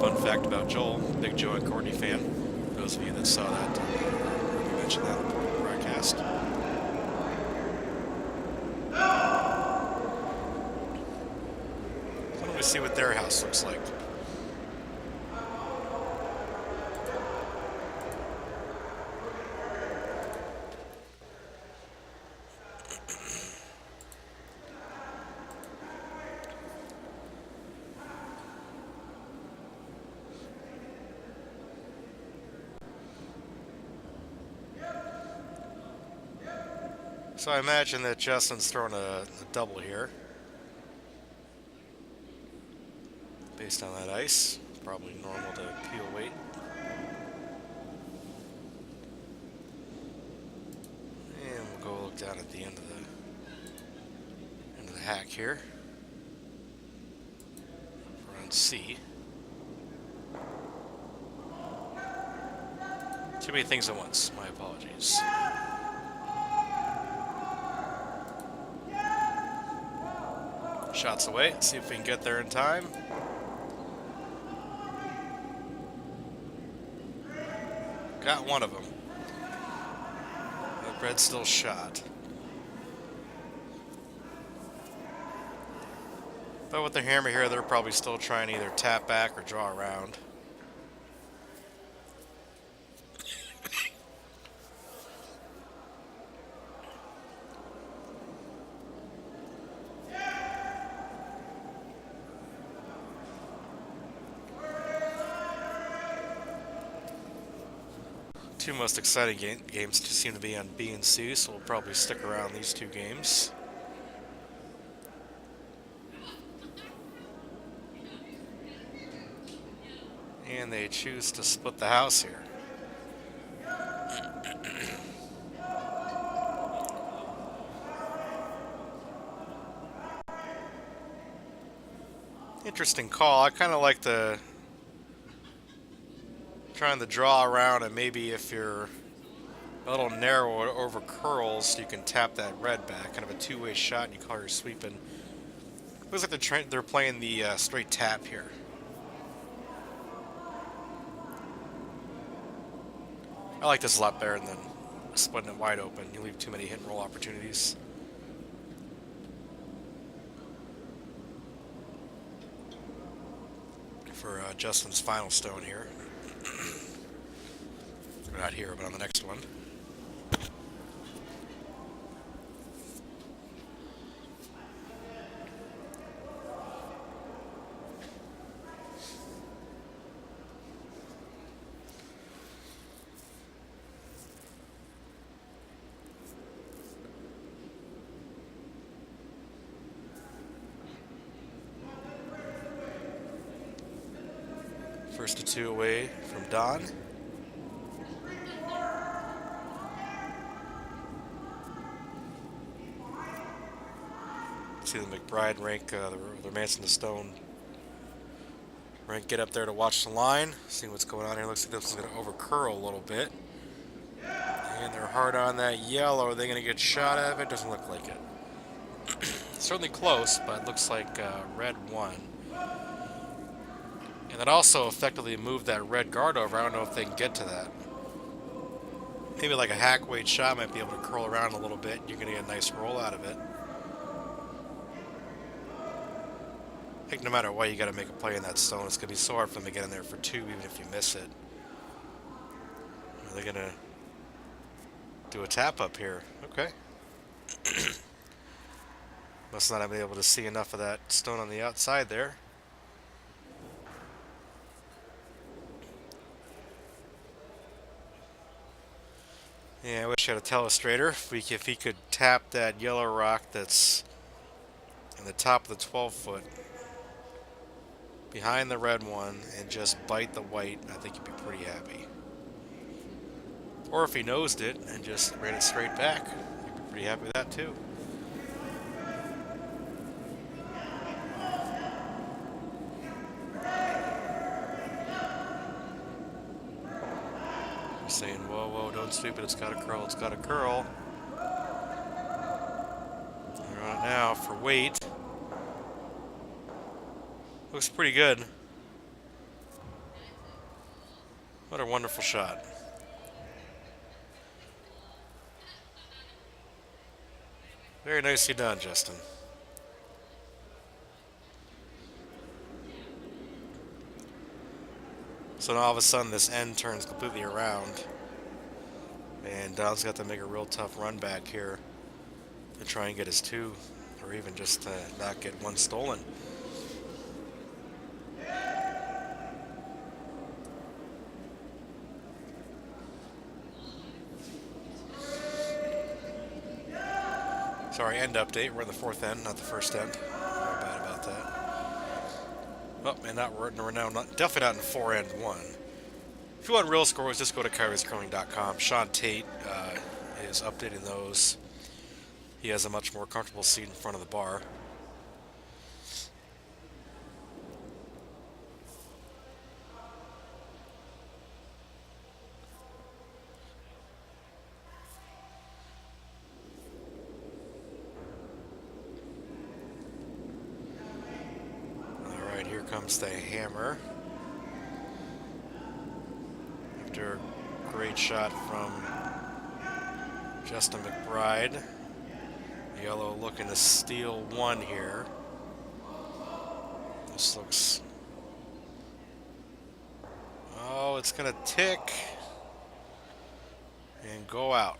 Fun fact about Joel, big Joe and Courtney fan. For those of you that saw that, we mentioned that in the broadcast. So let me see what their house looks like. So I imagine that Justin's throwing a double here. Based on that ice. Probably normal to peel weight. And we'll go look down at the end of the hack here. We're on C. Too many things at once. My apologies. Shots away. See if we can get there in time. Got one of them. The Red's still shot. But with the hammer here, they're probably still trying to either tap back or draw around. Two most exciting games just seem to be on B and C, so we'll probably stick around these two games. And they choose to split the house here. Interesting call. I kind of like the trying to draw around, and maybe if you're a little narrow over curls, you can tap that red back. Kind of a two-way shot, and you call her sweeping. Looks like they're playing the straight tap here. I like this a lot better than splitting it wide open. You leave too many hit and roll opportunities. For Justin's final stone here. Not here, but on the next one. First to two away from Don. See the McBride rank, the Manson the Stone rank get up there to watch the line. See what's going on here. Looks like this is going to overcurl a little bit. And they're hard on that yellow. Are they going to get shot out of it? Doesn't look like it. Certainly close, but it looks like red won. And that also effectively moved that red guard over. I don't know if they can get to that. Maybe like a hack weight shot might be able to curl around a little bit. You're going to get a nice roll out of it. I think no matter what, you got to make a play in that stone. It's going to be so hard for them to get in there for two, even if you miss it. Are they going to do a tap up here? Okay. Must not have been able to see enough of that stone on the outside there. Yeah, I wish I had a telestrator. If he could tap that yellow rock that's in the top of the 12-foot behind the red one and just bite the white, I think he'd be pretty happy. Or if he nosed it and just ran it straight back, he'd be pretty happy with that too. You're saying, whoa, whoa, don't sweep it, it's got to curl, it's got to curl. They're on it now for weight. Looks pretty good. What a wonderful shot. Very nicely done, Justin. So now all of a sudden this end turns completely around. And Don's got to make a real tough run back here to try and get his two, or even just to not get one stolen. Sorry, end update. We're in the fourth end, not the first end. Not bad about that. Oh, and we're now definitely not in 4-1. If you want real scores, just go to KeatsConnelly.com. Sean Tate is updating those. He has a much more comfortable seat in front of the bar. Here comes the hammer. After a great shot from Justin McBride. Yellow looking to steal one here. This looks... Oh, it's going to tick and go out.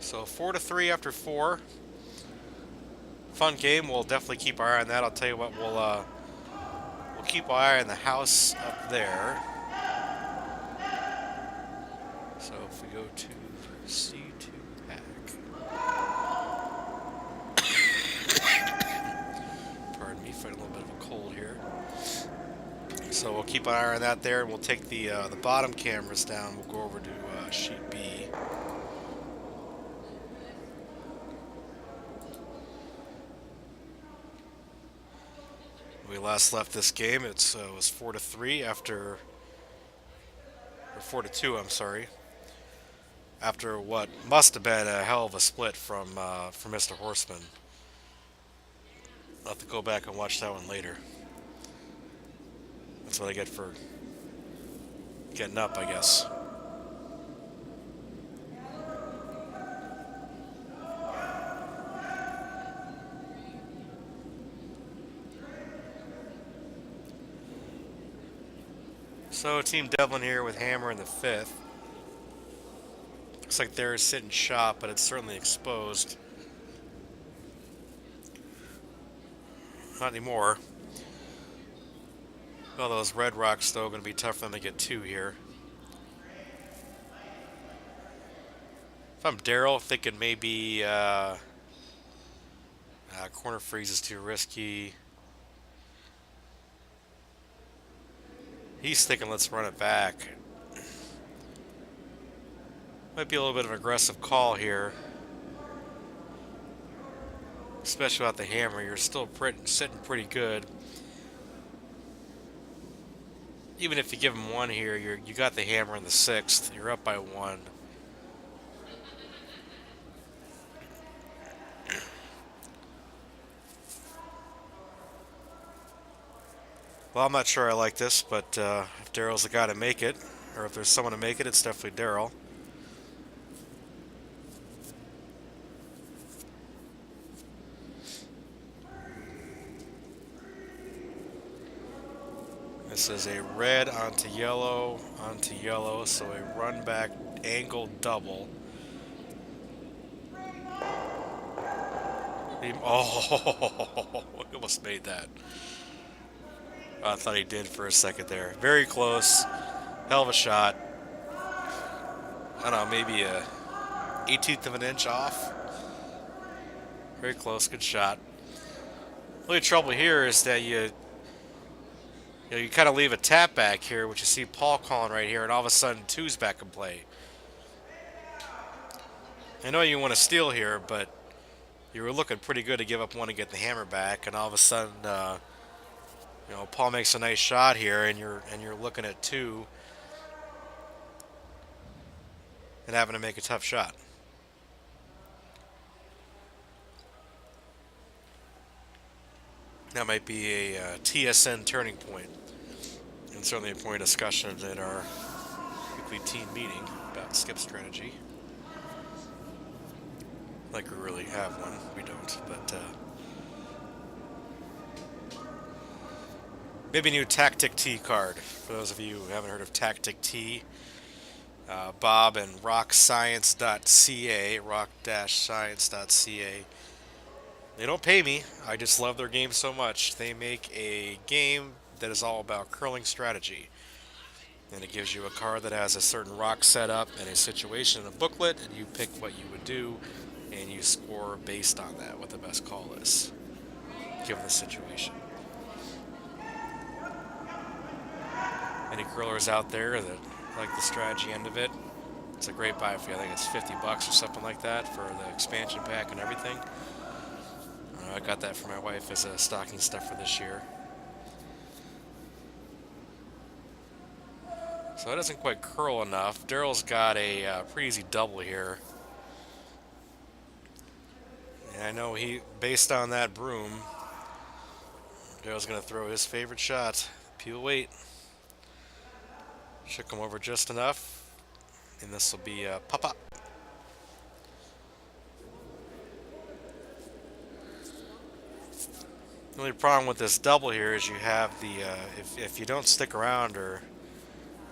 So 4-3 after 4. Fun game. We'll definitely keep our eye on that. I'll tell you what, we'll keep our eye on the house up there. So if we go to C2 pack. Pardon me, fighting a little bit of a cold here. So we'll keep our eye on that there, and we'll take the bottom cameras down. We'll go over to sheet B. We last left this game. It was 4-3 after, or 4-2. I'm sorry. After what must have been a hell of a split from Mr. Horseman. I'll have to go back and watch that one later. That's what I get for getting up, I guess. So Team Devlin here with Hammer in the 5th. Looks like they're sitting shop, but it's certainly exposed. Not anymore. Well, those red rocks, though, going to be tough for them to get two here. If I'm Daryl, thinking maybe corner freeze is too risky. He's thinking let's run it back. Might be a little bit of an aggressive call here, especially without the hammer. You're still sitting pretty good. Even if you give him one here, you got the hammer in the sixth. You're up by one. Well, I'm not sure I like this, but if Daryl's the guy to make it, or if there's someone to make it, it's definitely Daryl. This is a red onto yellow, so a run back angle double. Oh, he almost made that. I thought he did for a second there. Very close. Hell of a shot. I don't know, maybe a 18th of an inch off. Very close, good shot. The only trouble here is that you kind of leave a tap back here, which you see Paul calling right here, and all of a sudden two's back in play. I know you want to steal here, but you were looking pretty good to give up one to get the hammer back, and all of a sudden, Paul makes a nice shot here, and you're looking at two and having to make a tough shot. That might be a TSN turning point, and certainly a point of discussion at our weekly team meeting about skip strategy. Like we really have one, we don't, but maybe a new Tactic T card for those of you who haven't heard of Tactic T. Bob and rockscience.ca, rock-science.ca. They don't pay me. I just love their game so much. They make a game that is all about curling strategy. And it gives you a card that has a certain rock setup and a situation in a booklet, and you pick what you would do, and you score based on that, what the best call is, given the situation. Any curlers out there that like the strategy end of it, it's a great buy for you. I think it's $50 or something like that for the expansion pack and everything. I got that for my wife as a stocking stuff for this year. So that doesn't quite curl enough. Daryl's got a pretty easy double here. And I know based on that broom, Daryl's going to throw his favorite shot. Peel weight. Should come over just enough. And this will be a pop-up. The only problem with this double here is you have the, if you don't stick around or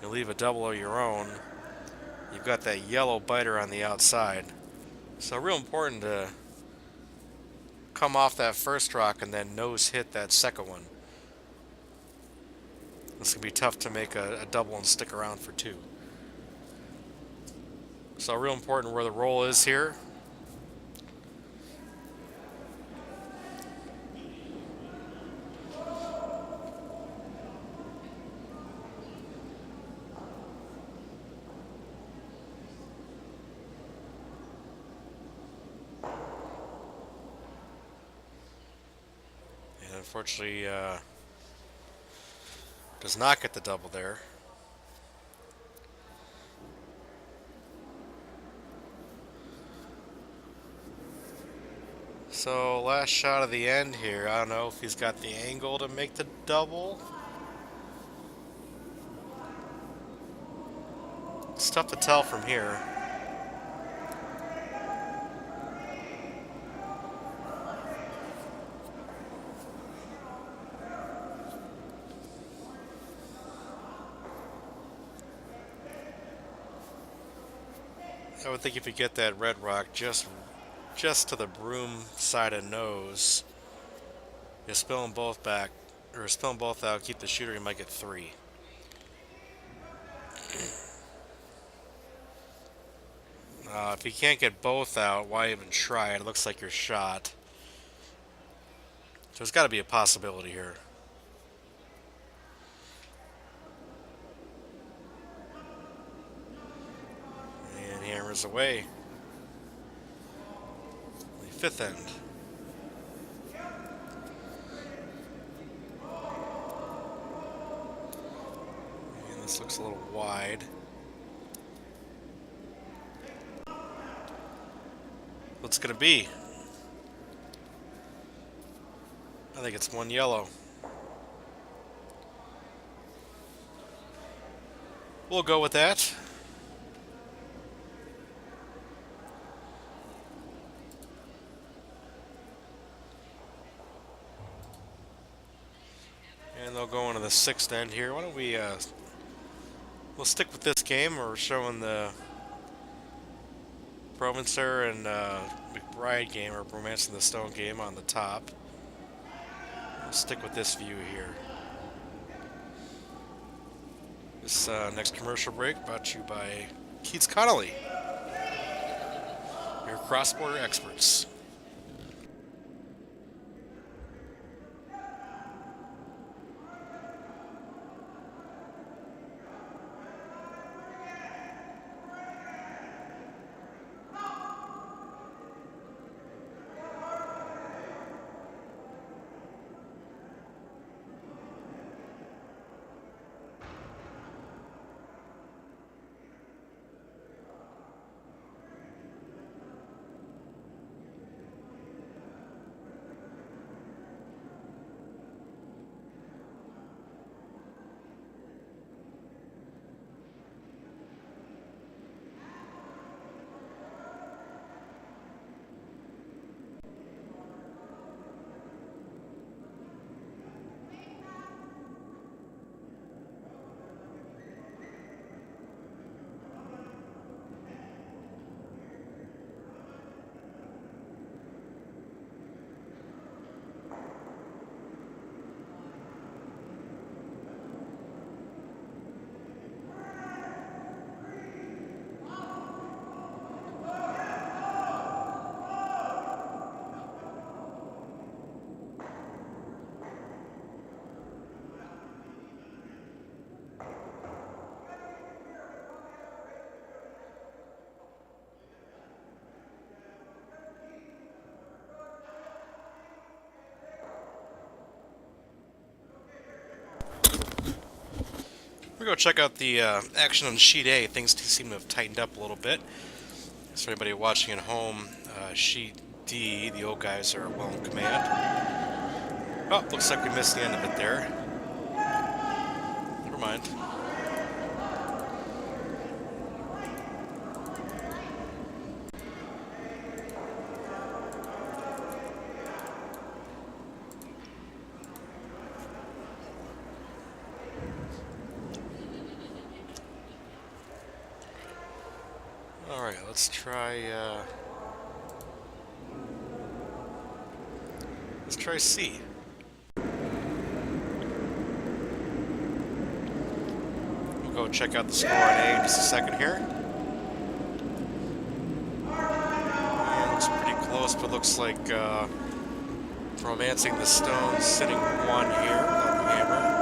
you leave a double of your own, you've got that yellow biter on the outside. So real important to come off that first rock and then nose hit that second one. This can be tough to make a double and stick around for two. So real important where the roll is here. And unfortunately, does not get the double there. So last shot of the end here. I don't know if he's got the angle to make the double. It's tough to tell from here. I would think if you get that red rock just to the broom side of nose, you spill them both back, or spill them both out, keep the shooter, you might get three. If you can't get both out, why even try it? It looks like you're shot. So there's got to be a possibility here. And meters away. The fifth end. And this looks a little wide. What's it gonna be? I think it's one yellow. We'll go with that. And they'll go into the sixth end here. Why don't we, we'll stick with this game. We're showing the Provencer and McBride game, or Romance in the Stone game on the top. We'll stick with this view here. This next commercial break brought to you by KeatsConnelly, your cross-border experts. We're going to check out the action on Sheet A. Things seem to have tightened up a little bit. So for anybody watching at home, Sheet D, the old guys are well in command. Oh, looks like we missed the end of it there. Never mind. Alright, let's try C. We'll go check out the score on A in just a second here. And looks pretty close, but looks like Romancing the Stone sitting one here without the hammer.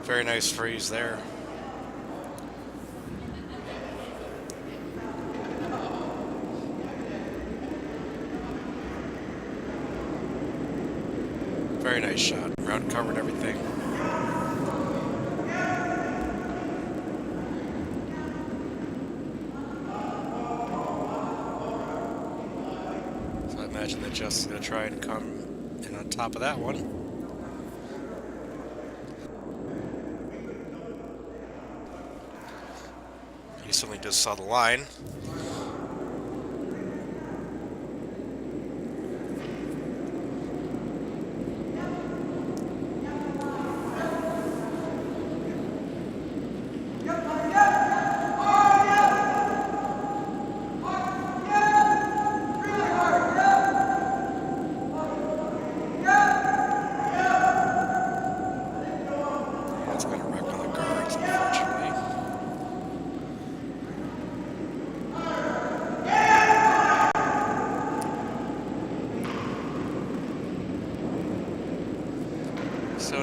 Very nice freeze there. Very nice shot. Round covered everything. So I imagine that Justin's going to try and come in on top of that one. He certainly just saw the line.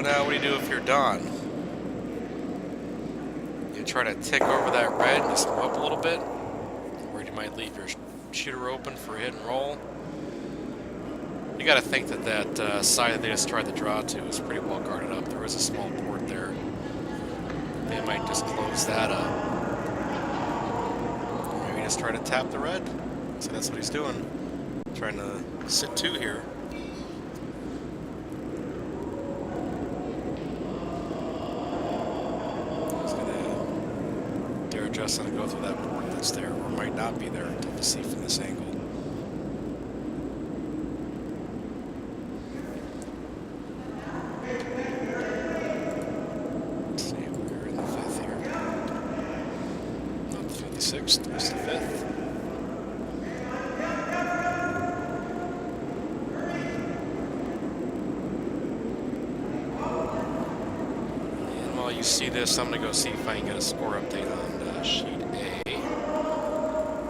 now what do you do if you're done? You try to tick over that red and just move up a little bit, or you might leave your shooter open for a hit and roll. You got to think that that side that they just tried to draw to is pretty well guarded up. There is a small port there. They might just close that up. Maybe just try to tap the red. So that's what he's doing. Trying to sit two here. He's gonna dare Justin to go through that port that's there, or might not be there until to see from this angle. Let's see, we're in the fifth here. Not the 56th, it's the fifth. You see this, I'm going to go see if I can get a score update on sheet A.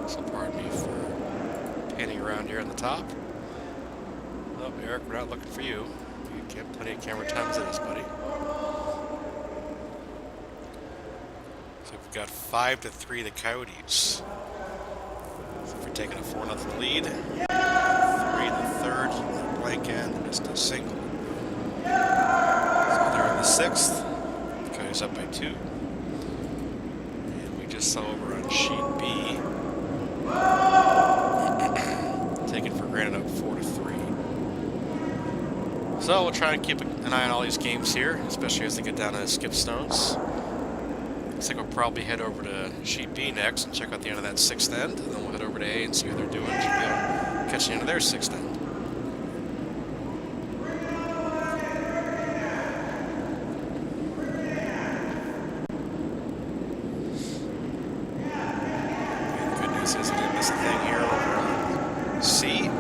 So pardon me for panning around here on the top. Oh, Eric, we're not looking for you. You get plenty of camera times in this, buddy. So we've got 5-3 the Coyotes. So if we're taking a 4-0 lead, 3 in the third, blank end, and just a single. So they're in the sixth. Coyotes up by 2. And we just saw over on sheet B, taken for granted up 4-3. So we'll try and keep an eye on all these games here, especially as they get down to skip stones. Looks like we'll probably head over to sheet B next and check out the end of that sixth end, and then we'll head over to A and see what they're doing. Should be able to catch the end of their sixth end. Says he didn't miss a thing here over on C.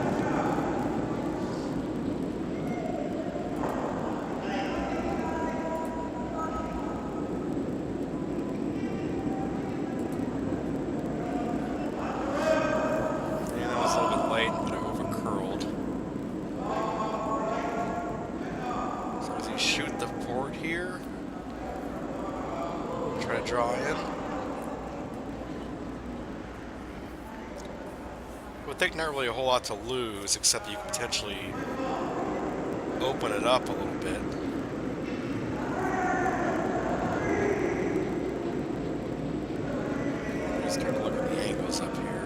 Yeah, that was a little bit late, but I over-curled. So does he shoot the port here? Try to draw in. I think not really a whole lot to lose, except you can potentially open it up a little bit. Just trying to look at the angles up here.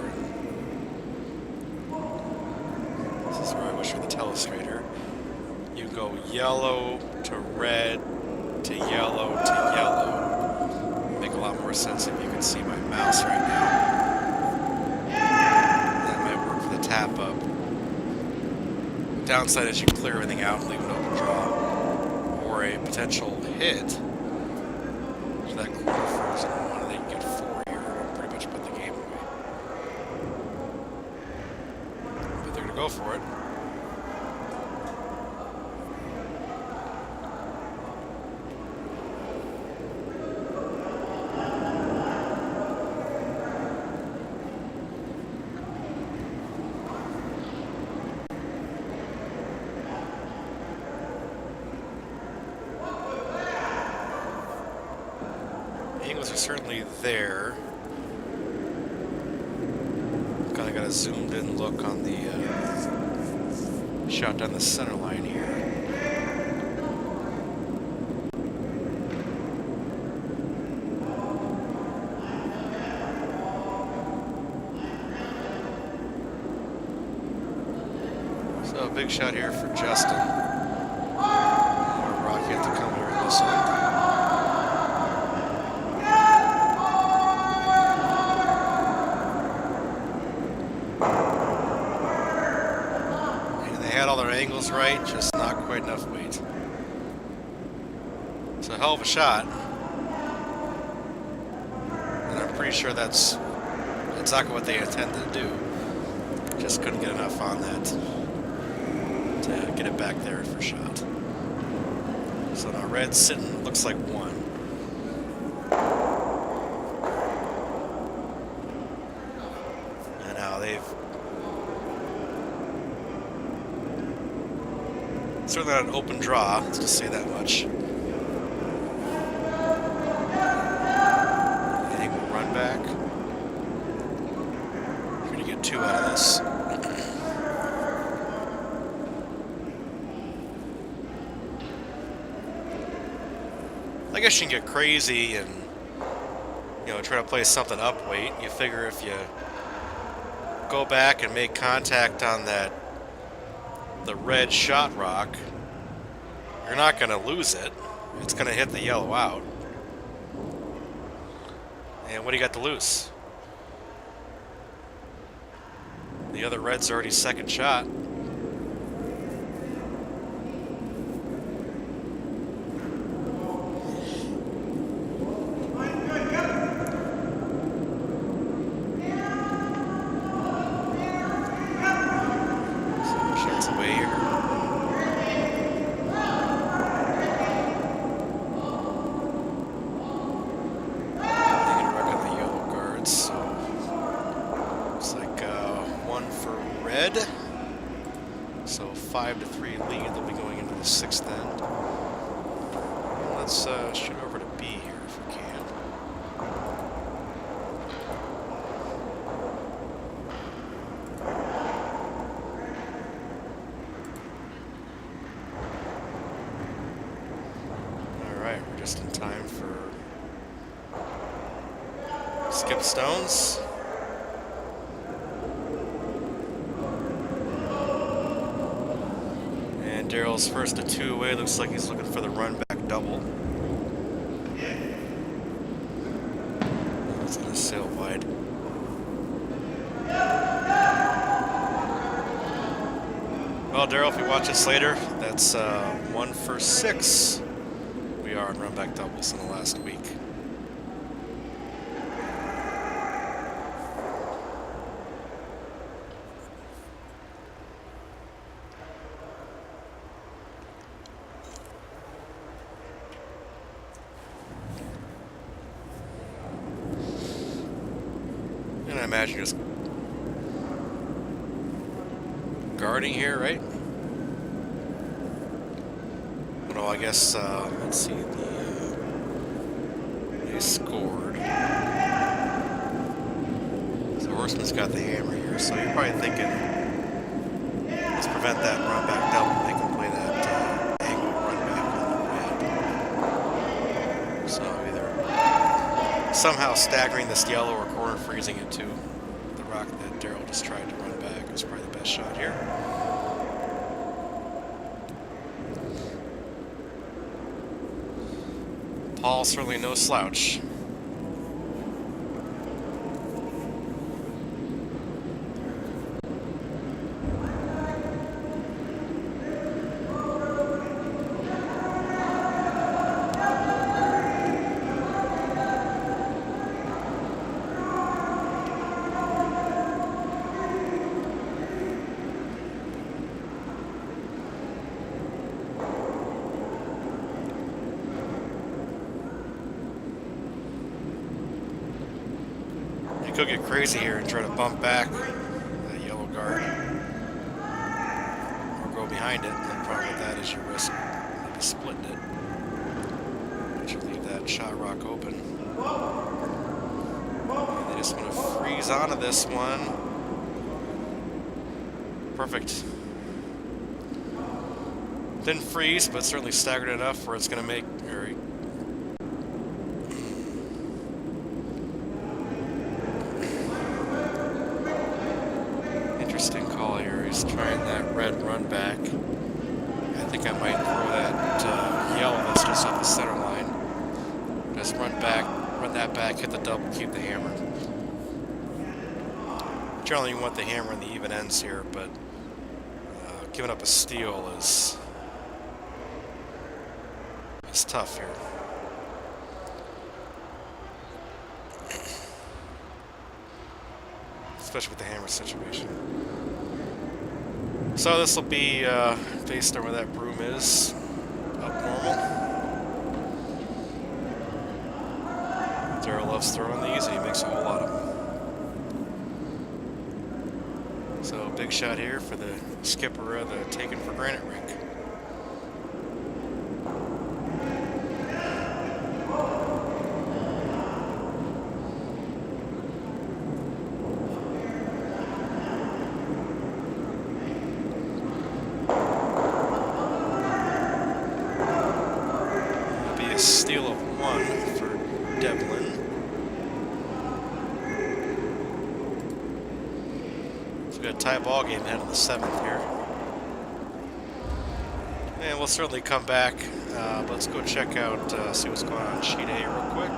This is where I wish for the telestrator. You go yellow to red to yellow to yellow. Make a lot more sense if you can see my mouse right now. Tap up. Downside is you clear everything out and leave an open draw. Or a potential hit. So that corner frozen one, and they can get 4 here and pretty much put the game away. But they're going to go for it. Angles are certainly there. Kind of got a zoomed in look on the shot down the center line here. So a big shot here for Justin. More rocket to come here on this end. Had all their angles right, just not quite enough weight. It's a hell of a shot. And I'm pretty sure that's exactly what they intended to do. Just couldn't get enough on that to get it back there for shot. So now red's sitting, looks like 1. And now they've Certainly not an open draw, let's just say that much. I think we'll run back. We're going to get 2 out of this. I guess you can get crazy and, you know, try to play something up weight. You figure if you go back and make contact on the red shot rock, you're not going to lose it. It's going to hit the yellow out. And what do you got to lose? The other red's already second shot. So 5-3 lead. They'll be going into the 6th end. Let's shoot over to B here if we can. All right, we're just in time for skip stones. Daryl's first to 2 away. Looks like he's looking for the run back double. He's going to sail wide. Well, Daryl, if you watch this later, that's 1 for 6. We are on run back doubles in the last week. I imagine just guarding here, right? Well, I guess, let's see, they scored. So Horseman's got the hammer here, so you're probably thinking, let's prevent that run back double. They can play that angle run back on the red. So either somehow staggering this yellow or corner freezing it to the rock that Daryl just tried to run back is probably the best shot here. Paul certainly no slouch. Could get crazy here and try to bump back that yellow guard or go behind it. And the problem with that is you risk maybe splitting it, but you leave that shot rock open. And they just want to freeze onto this one. Perfect. Didn't freeze, but certainly staggered enough where it's going to make interesting call here. He's trying that red run back. I think I might throw that yellow that's just off the center line. Just run that back, hit the double, keep the hammer. Generally you want the hammer in the even ends here, but giving up a steal is tough here. Especially with the hammer situation. So this will be based on where that broom is, up normal. Daryl loves throwing these, and he makes a whole lot of them. So big shot here for the skipper of the Taken for Granite rig. Got a tie ball game ahead in the 7th here. And we'll certainly come back. Let's go check out, see what's going on Sheet A real quick.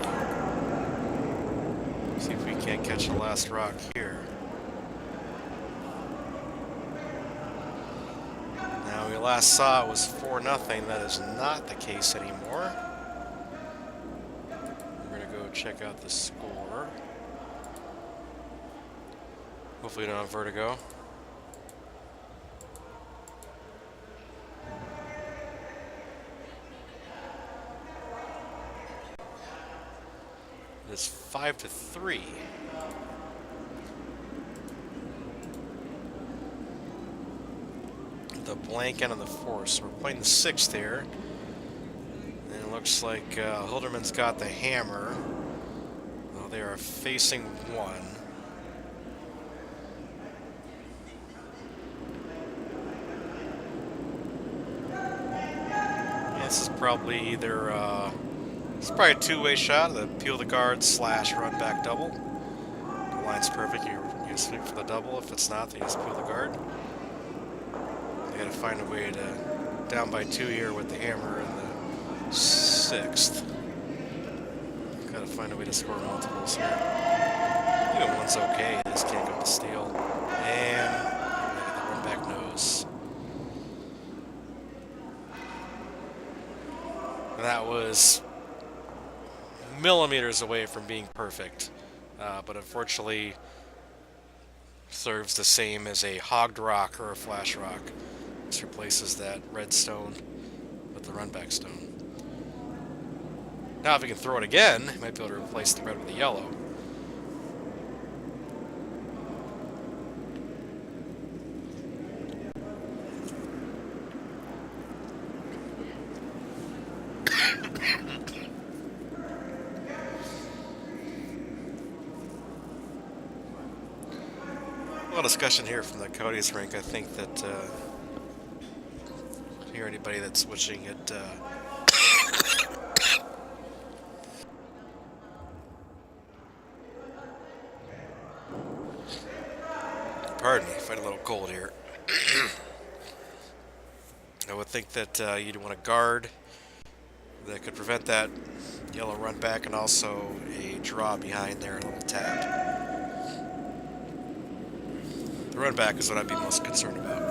See if we can't catch the last rock here. Now, we last saw it was 4-0. That is not the case anymore. We're going to go check out the score. Hopefully we don't have vertigo. It's 5-3. The blank end of the 4th. So we're playing the 6th here. And it looks like Hilderman's got the hammer. Well, they are facing 1. This is probably either, it's probably a two-way shot, the peel the guard / run back double. The line's perfect, you sweep for the double. If it's not, then you just peel the guard. You gotta find a way to, down by 2 here with the hammer in the 6th. Gotta find a way to score multiples here. Even one's okay, you just can't go to steal. And the run back nose. And that was millimeters away from being perfect, but unfortunately serves the same as a hogged rock or a flash rock. This replaces that red stone with the run back stone. Now if we can throw it again, we might be able to replace the red with the yellow. A lot of discussion here from the Cody's rink. I think that hear anybody that's wishing it pardon me, fight a little cold here. I would think that you'd want a guard that could prevent that yellow run back, and also a draw behind there, a little tap. The run back is what I'd be most concerned about.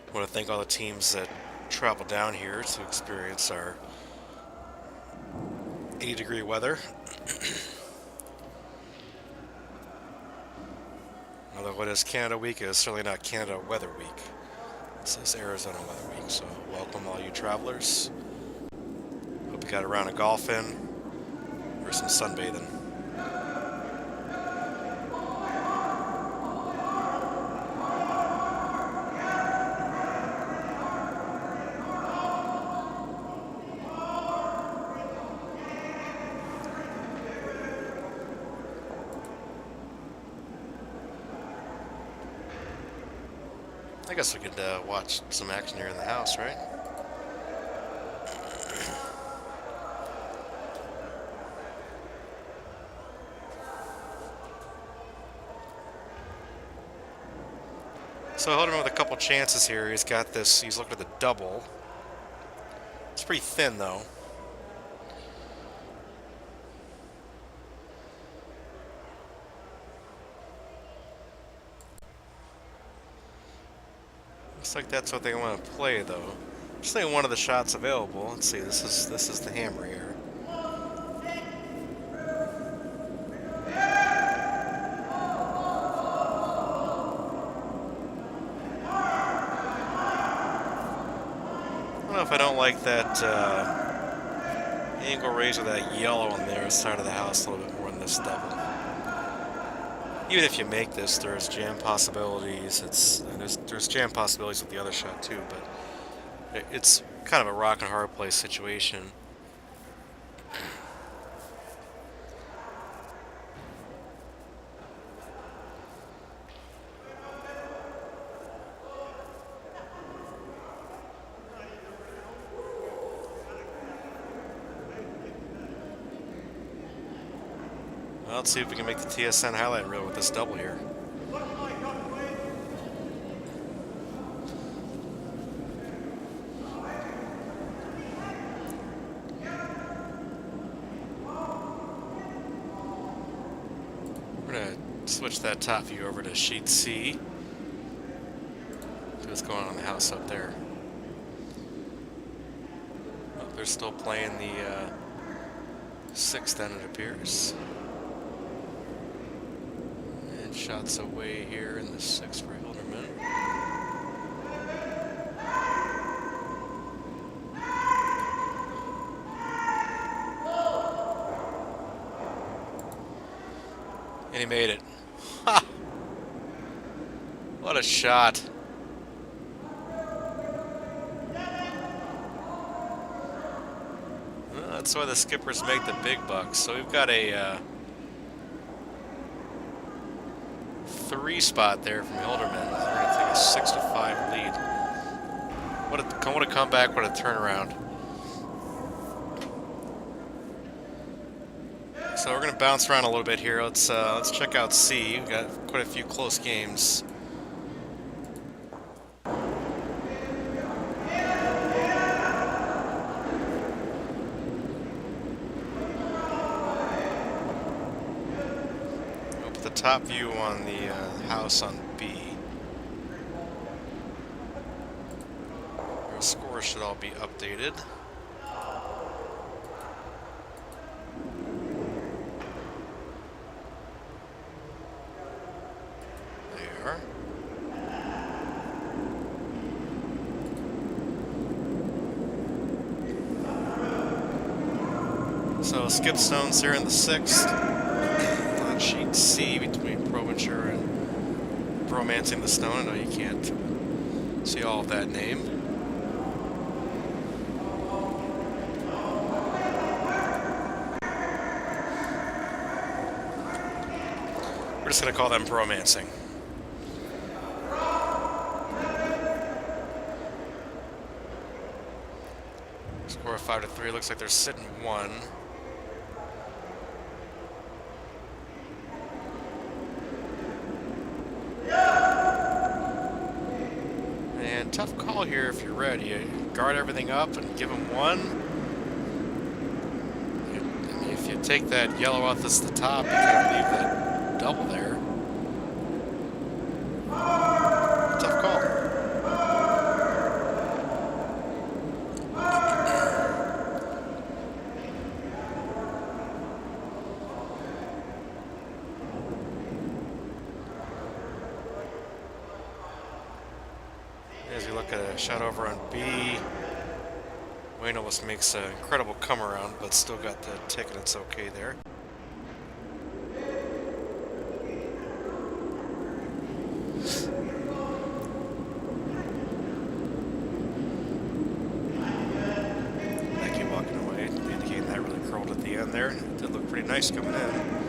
I want to thank all the teams that travel down here to experience our 80-degree weather. Although it is Canada Week, it is certainly not Canada Weather Week. This is Arizona Weather Week, so welcome all you travelers. Hope you got a round of golf in, or some sunbathing. I guess we could watch some action here in the house, right? So I held him with a couple chances here. He's got this, he's looking at the double. It's pretty thin though. Looks like that's what they want to play, though. Just saying one of the shots available. Let's see. This is the hammer here. I don't know if I don't like that angle raise with that yellow on the other side of the house a little bit more than this double. Even if you make this, there's jam possibilities. There's jam possibilities with the other shot too, but it's kind of a rock and hard place situation. Well, let's see if we can make the TSN highlight reel with this double here. We're going to switch that top view over to sheet C. See what's going on in the house up there. Oh, they're still playing the 6th, then it appears. And shots away here in the 6th for Hilderman. And he made it. Ha! What a shot. Well, that's why the skippers make the big bucks. So we've got a 3 spot there from Hilderman. We're going to take a 6-5 lead. What a comeback, what a turnaround. So we're going to bounce around a little bit here. Let's check out C. We've got quite a few close games. We'll put the top view on the house on B. Our scores should all be updated. So skip stones here in the 6th on sheet C between Provencher and Bromancing the Stone. I know you can't see all of that name. We're just going to call them Bromancing. Score of 5-3. Looks like they're sitting 1. And tough call here if you're ready. You guard everything up and give them 1. I mean, if you take that yellow out that's the top, you can't leave that double there. Tough call. As we look at a shot over on B, Wayne almost makes an incredible come around, but still got the tick and it's okay there. Thank you, walking away, indicating that really curled at the end there. It did look pretty nice coming in.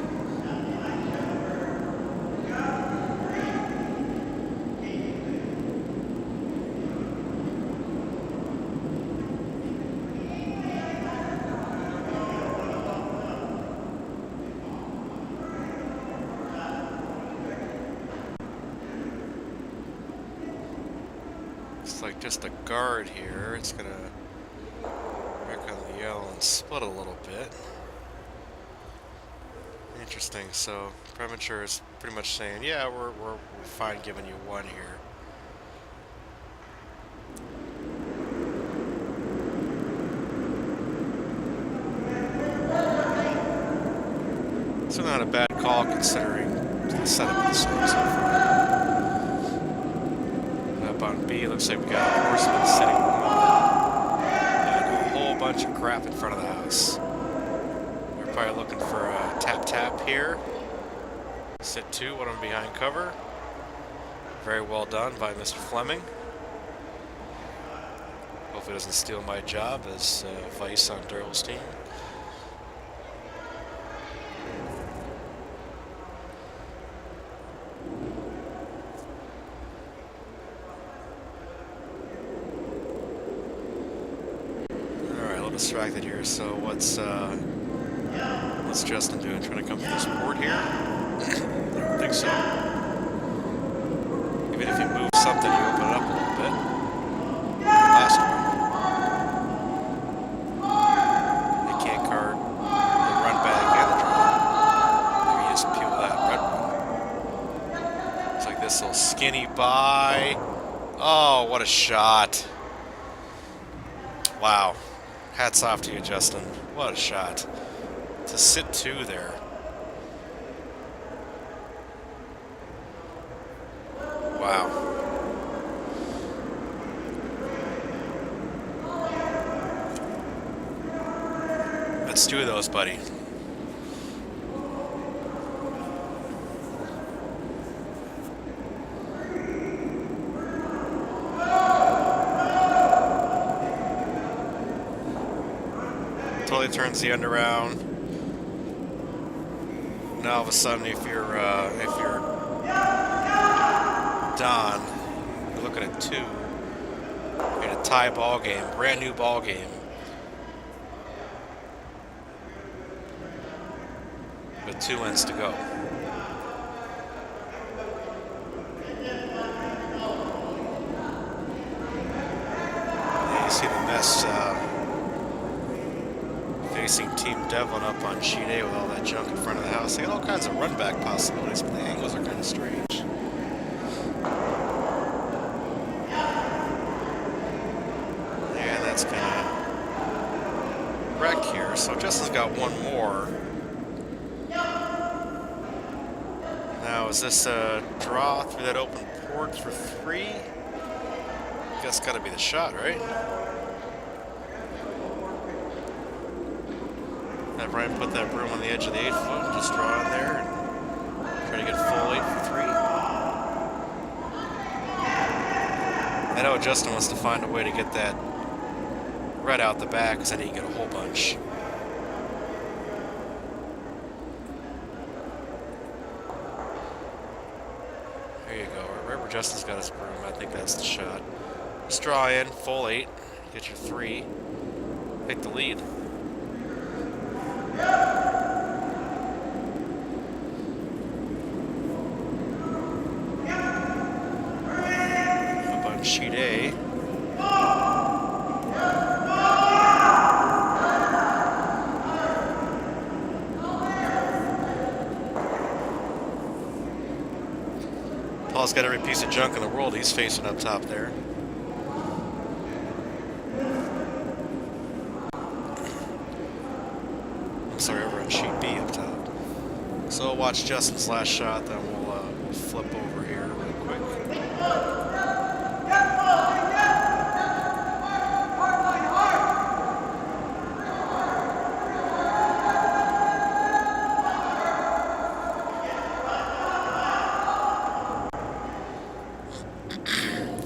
It's like just a guard here. It's going to work on the yellow and split a little bit. Interesting. So Premature is pretty much saying, yeah, we're fine giving you 1 here. So not a bad call considering the setup of the swing so far. Up on B, looks like we got a horseman sitting 1 and a whole bunch of crap in front of the house. We're probably looking for a tap here. Sit 2, 1 on behind cover. Very well done by Mr. Fleming. Hopefully doesn't steal my job as Vice on Daryl's team. Alright, a little distracted here, so what's Justin doing? Trying to come for this board here? I don't think so. Even if you move something, you open it up a little bit. Last one. They can't card the run back and the draw. Maybe you just peel that red one. Looks like this little skinny by. Oh, what a shot. Wow. Hats off to you, Justin. What a shot. To sit two there. Wow. Let's do those, buddy. Totally turns the end around. Now all of a sudden, if you're Don, you're looking at 2. You're in a tie ball game, brand new ball game. With 2 ends to go. And you see the mess facing Team Devlin up on sheet A with all that junk in front of the house. They got all kinds of run back possibilities, but the angles are kind of strange. That's kind of wreck here. So Justin's got one more. Now, is this a draw through that open port for 3? I guess it's got to be the shot, right? Have Ryan put that broom on the edge of the 8 foot and just draw in there and try to get full 8 for 3. I know Justin wants to find a way to get that red out the back because then he can get a whole bunch. There you go. Right where Justin's got his broom, I think that's the shot. Just draw in, full 8, get your 3, take the lead. Up on sheet A. Paul's got every piece of junk in the world he's facing up top there. I'm sorry, over on sheet B up top. So we'll watch Justin's last shot, then we'll flip over here real quick.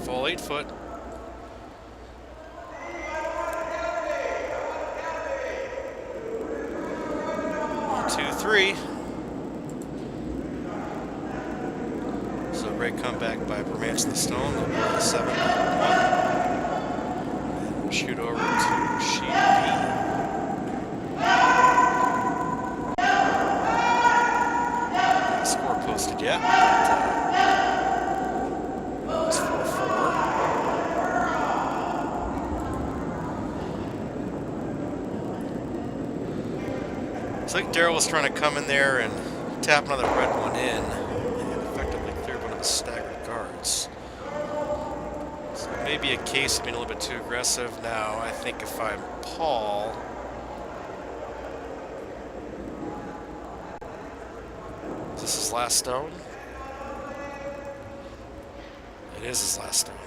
Full 8 foot. One, 2, 3. So great comeback by Bromance the Stone. They'll go to 7-1. And we'll shoot over to sheet B. Score posted yet. It's 4-4. Looks like Daryl was trying to come in there and tap another red one in and effectively clear one of his staggered guards. So maybe a case of being a little bit too aggressive. Now, I think if I'm Paul, is this his last stone? It is his last stone.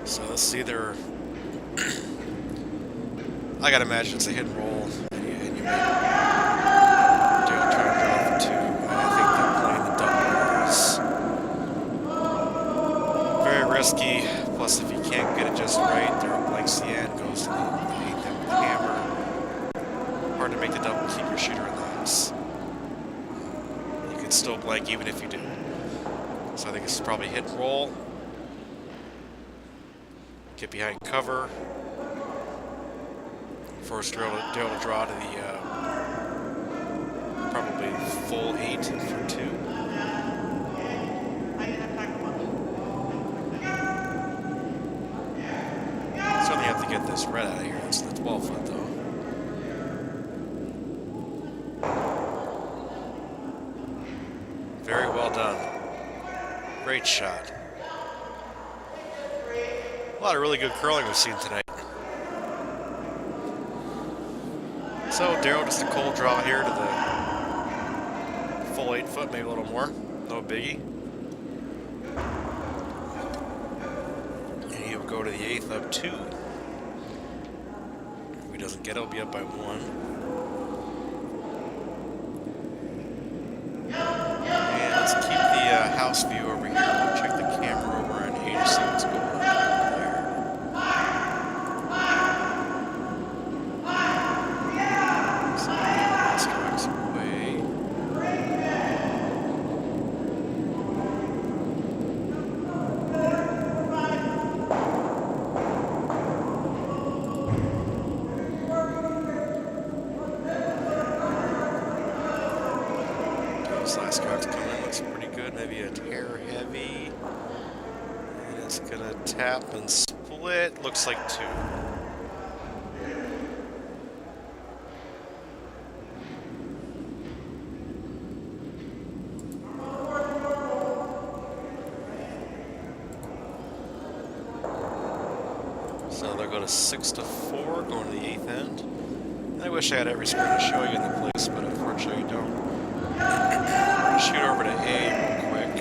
So this is either I gotta imagine it's a hit and roll, and you make Dale try to draw for 2. And I think they're playing the double. Very risky. Plus, if you can't get it just right, Daryl blanks the end, goes to the 8th end with the hammer. Hard to make the double, keep your shooter in the house. You can still blank even if you do. So I think this is probably hit and roll. Get behind cover. Force Daryl to draw to the probably full 8 for 2. Certainly have to get this red out of here. It's the 12 foot though. Very well done. Great shot. A lot of really good curling we've seen tonight. So Daryl just a cold draw here to the full 8 foot, maybe a little more. No biggie. And he'll go to the 8th up 2. If he doesn't get it, he'll be up by 1. And let's keep the house view over here. We'll check the camera over on 8 to see what's going on. Last cock's coming in, looks pretty good. Maybe a hair heavy. And it's gonna tap and split. Looks like 2. So they'll go to 6 to 4, going to the 8th end. I wish I had every screen to show you in the place, but unfortunately I don't. Shoot over to A real quick.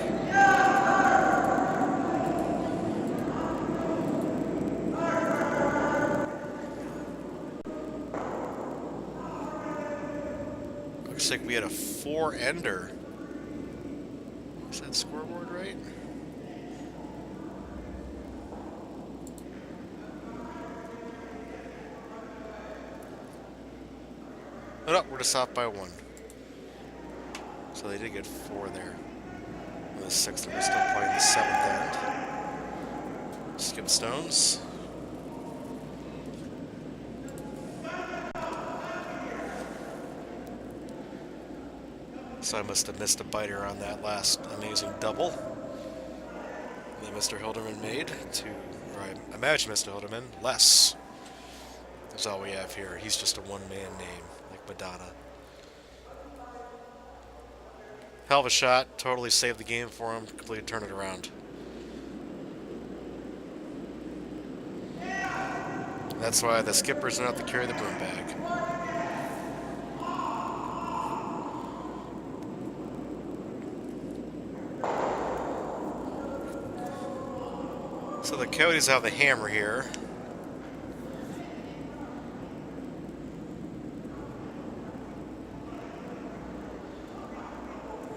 Looks like we had a 4-ender. Is that scoreboard right? Oh, no, we're just off by 1. So they did get 4 there. And the 6th, and we're still playing the 7th end. Skip stones. So I must have missed a biter on that last amazing double that Mr. Hilderman made to, or I imagine Mr. Hilderman, less. That's all we have here. He's just a one-man name, like Madonna. Hell of a shot, totally saved the game for him, completely turned it around. That's why the skippers don't have to carry the broom bag. So the Coyotes have the hammer here.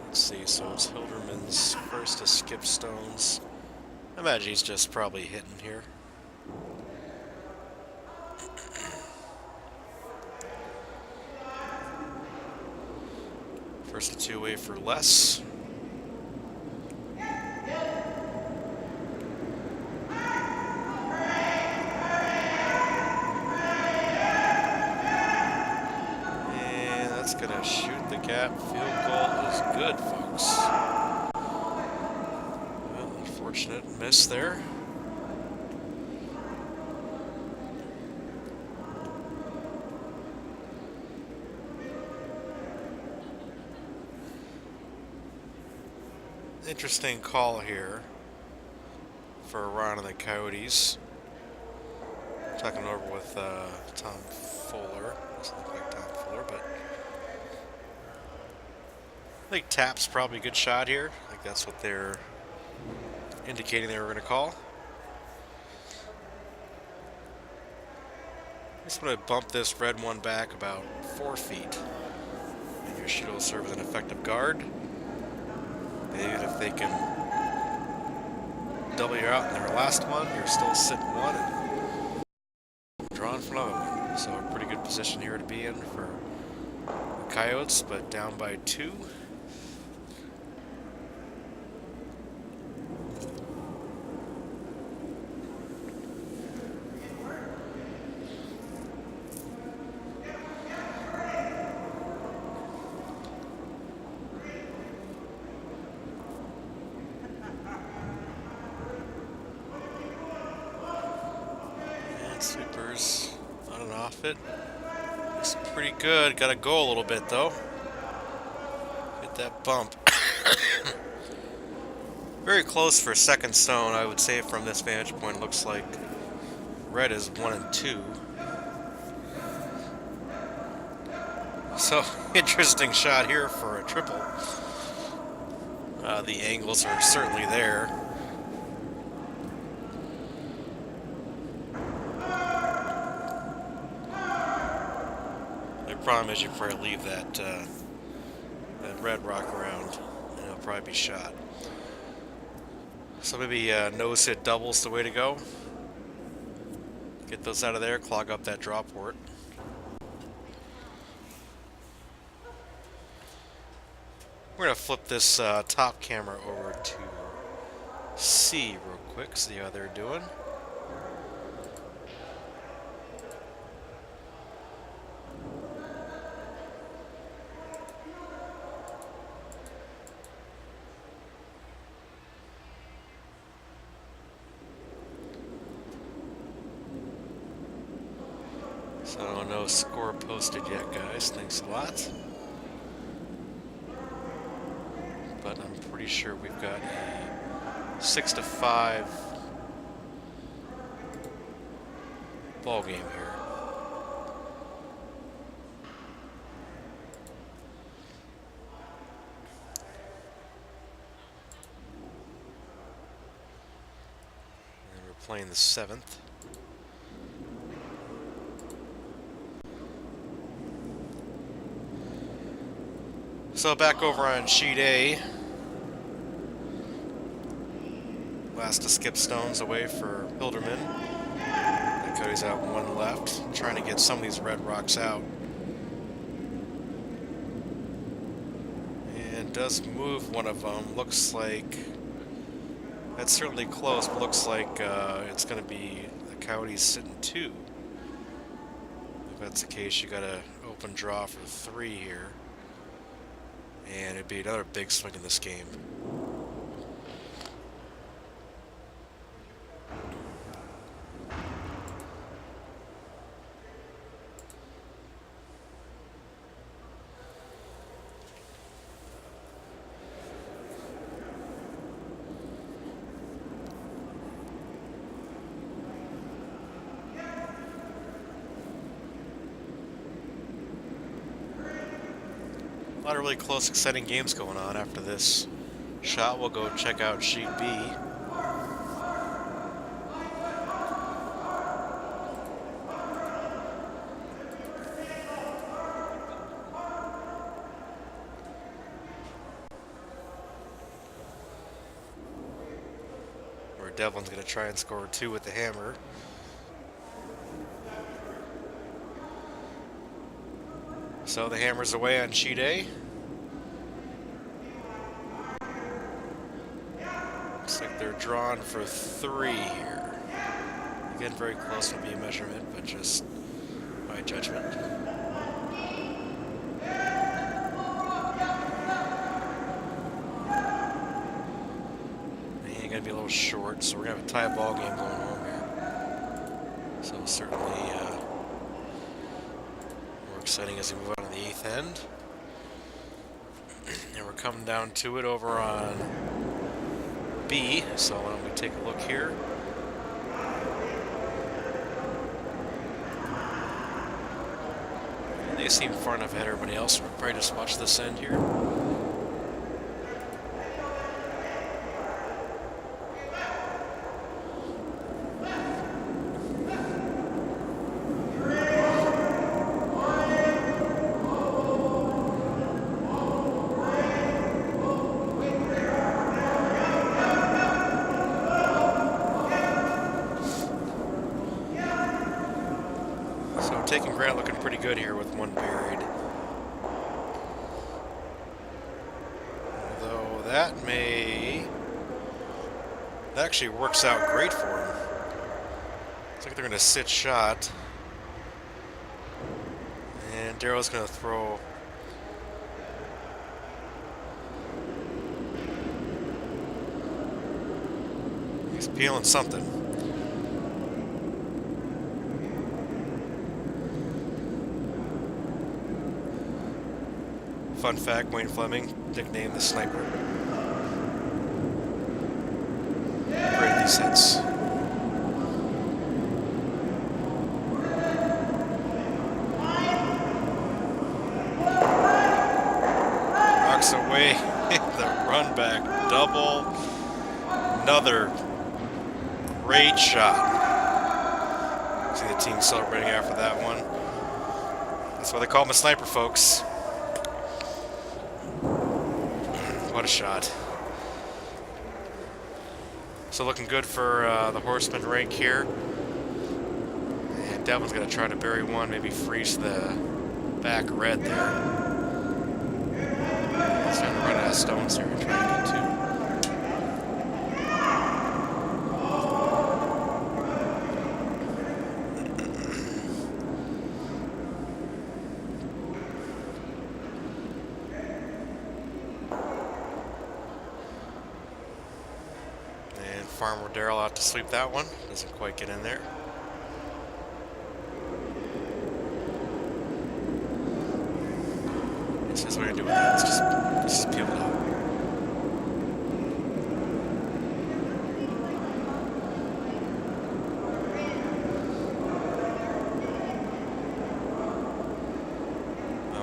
Let's see, so it's Hilderman's first to skip stones. I imagine he's just probably hitting here. First to two-way for less. And that's gonna shoot the gap. Field goal is good, folks. Well, unfortunate miss there. Interesting call here for a run on the Coyotes. Talking over with Tom Fuller. Doesn't look like Tom Fuller, but I think tap's probably a good shot here. I think that's what they're indicating they were going to call. I just want to bump this red one back about 4 feet. And your shooter will serve as an effective guard. Even if they can W out in their last one. You're still sitting one and drawing for another one. So a pretty good position here to be in for the Coyotes, but down by 2. Sweepers on and off it. Looks pretty good. Got to go a little bit though. Get that bump. Very close for second stone, I would say from this vantage point. Looks like red is 1 and 2. So interesting shot here for a triple. The angles are certainly there. Problem is you probably leave that red rock around and it'll probably be shot. So maybe nose hit doubles the way to go. Get those out of there, clog up that draw port. We're going to flip this top camera over to C real quick, see how they're doing. So no score posted yet, guys. Thanks a lot. But I'm pretty sure we've got a 6-5 ball game here. And we're playing the 7th. So back over on sheet A. Last to skip stones away for Hilderman. And Cody's out 1 left, trying to get some of these red rocks out. And does move one of them. Looks like that's certainly close, but looks like it's going to be the Coyotes sitting 2. If that's the case, you got to open draw for 3 here. And it'd be another big swing in this game. A lot of really close, exciting games going on after this shot. We'll go check out sheet B. Where Devlin's going to try and score 2 with the hammer. So the hammer's away on sheet A. Looks like they're drawn for 3 here. Again, very close to be a measurement, but just my judgment. And going to be a little short, so we're going to have a tie ball game going home here. So certainly more exciting as we move on to the 8th end. And we're coming down to it over on B, so why don't we take a look here. And they seem far enough ahead of everybody else. We'll probably just watch this end here. taking Grant looking pretty good here with one buried. Although that actually works out great for him. Looks like they're going to sit shot. And Daryl's going to throw. He's peeling something. Fun fact, Wayne Fleming, nicknamed the Sniper. Great at these hits. Rocks away, the run back double. Another great shot. See the team celebrating after that one. That's why they call him a sniper, folks. What a shot. So looking good for the Horseman rank here. And Devlin's going to try to bury one, maybe freeze the back red there. He's trying to run out of stones here and try to get two. Farmer Daryl out to sweep that one. Doesn't quite get in there. This is what we're gonna do with that. Let's just peel it out.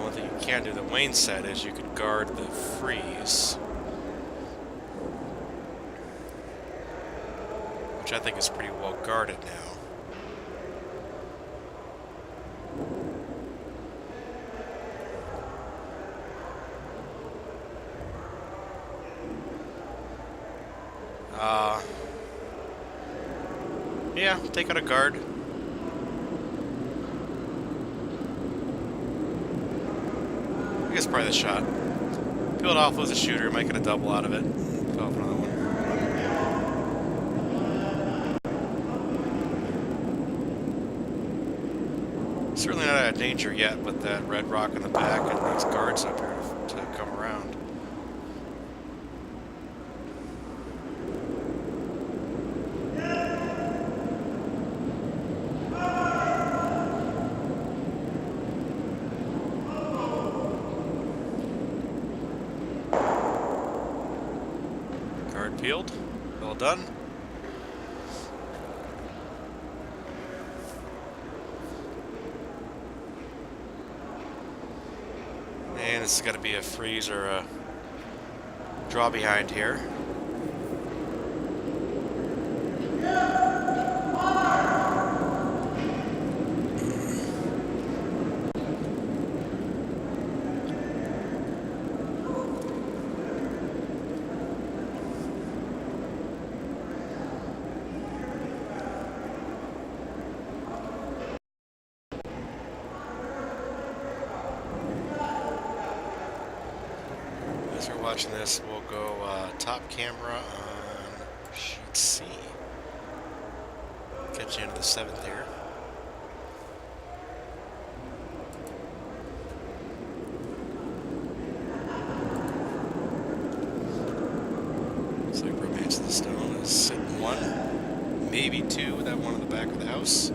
One thing you can do that Wayne said is you could guard the freeze. Which I think is pretty well guarded now. Yeah, take out a guard. I guess probably the shot. Peel it off, lose a shooter, might get a double out of it. Peel off another one. Certainly not out of danger yet, but that red rock in the back and these guards up here to come around. Guard peeled. Well done. And this has got to be a freeze or a draw behind here. As you're watching this, we'll go top camera on sheet C. Catch you into the 7th here. Looks like Romance of the Stone is sitting 1, maybe 2 with that one in the back of the house.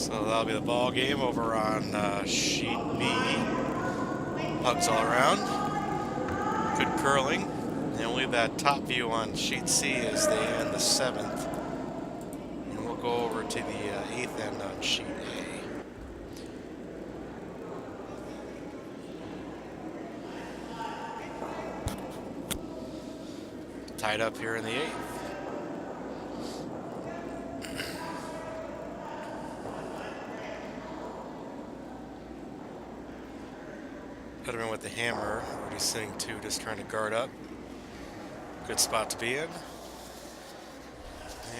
So that'll be the ball game over on sheet B. Hugs all around. Good curling. And we'll leave that top view on sheet C as they end the 7th. And we'll go over to the 8th end on sheet A. Tied up here in the 8th. Letterman with the hammer, already sitting 2, just trying to guard up. Good spot to be in.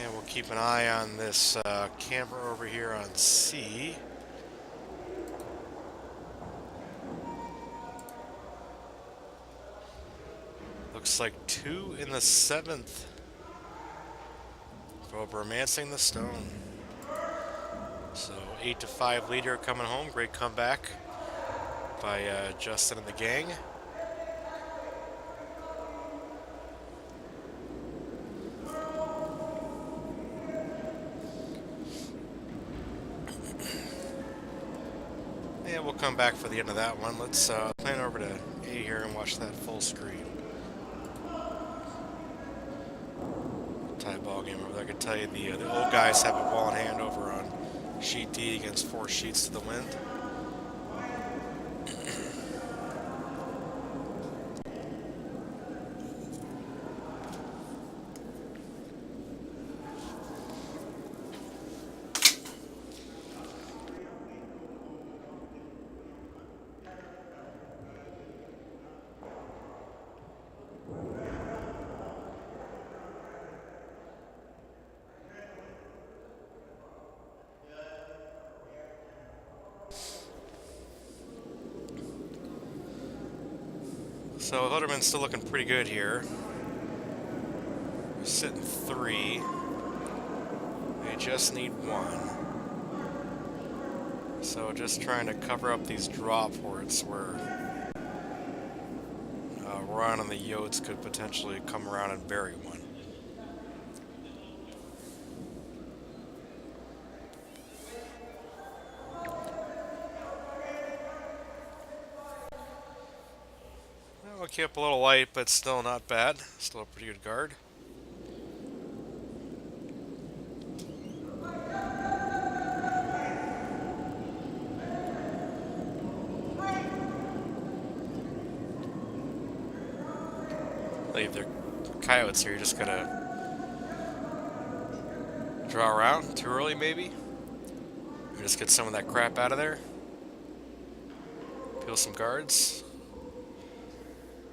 And we'll keep an eye on this camera over here on C. Looks like 2 in the 7th for romancing the stone. So 8-5 leader coming home. Great comeback by Justin and the gang. And we'll come back for the end of that one. Let's plan over to A here and watch that full screen. Tie ball game over there. I can tell you the old guys have a ball in hand over on sheet D against 4 sheets to the wind. So Letterman's still looking pretty good here. We're sitting 3. They just need 1. So just trying to cover up these draw ports where Ron and the Yotes could potentially come around and bury one. Well, keep a little light, but still not bad. Still a pretty good guard. Leave their coyotes here. You're just gonna draw around too early, maybe. And just get some of that crap out of there. Peel some guards.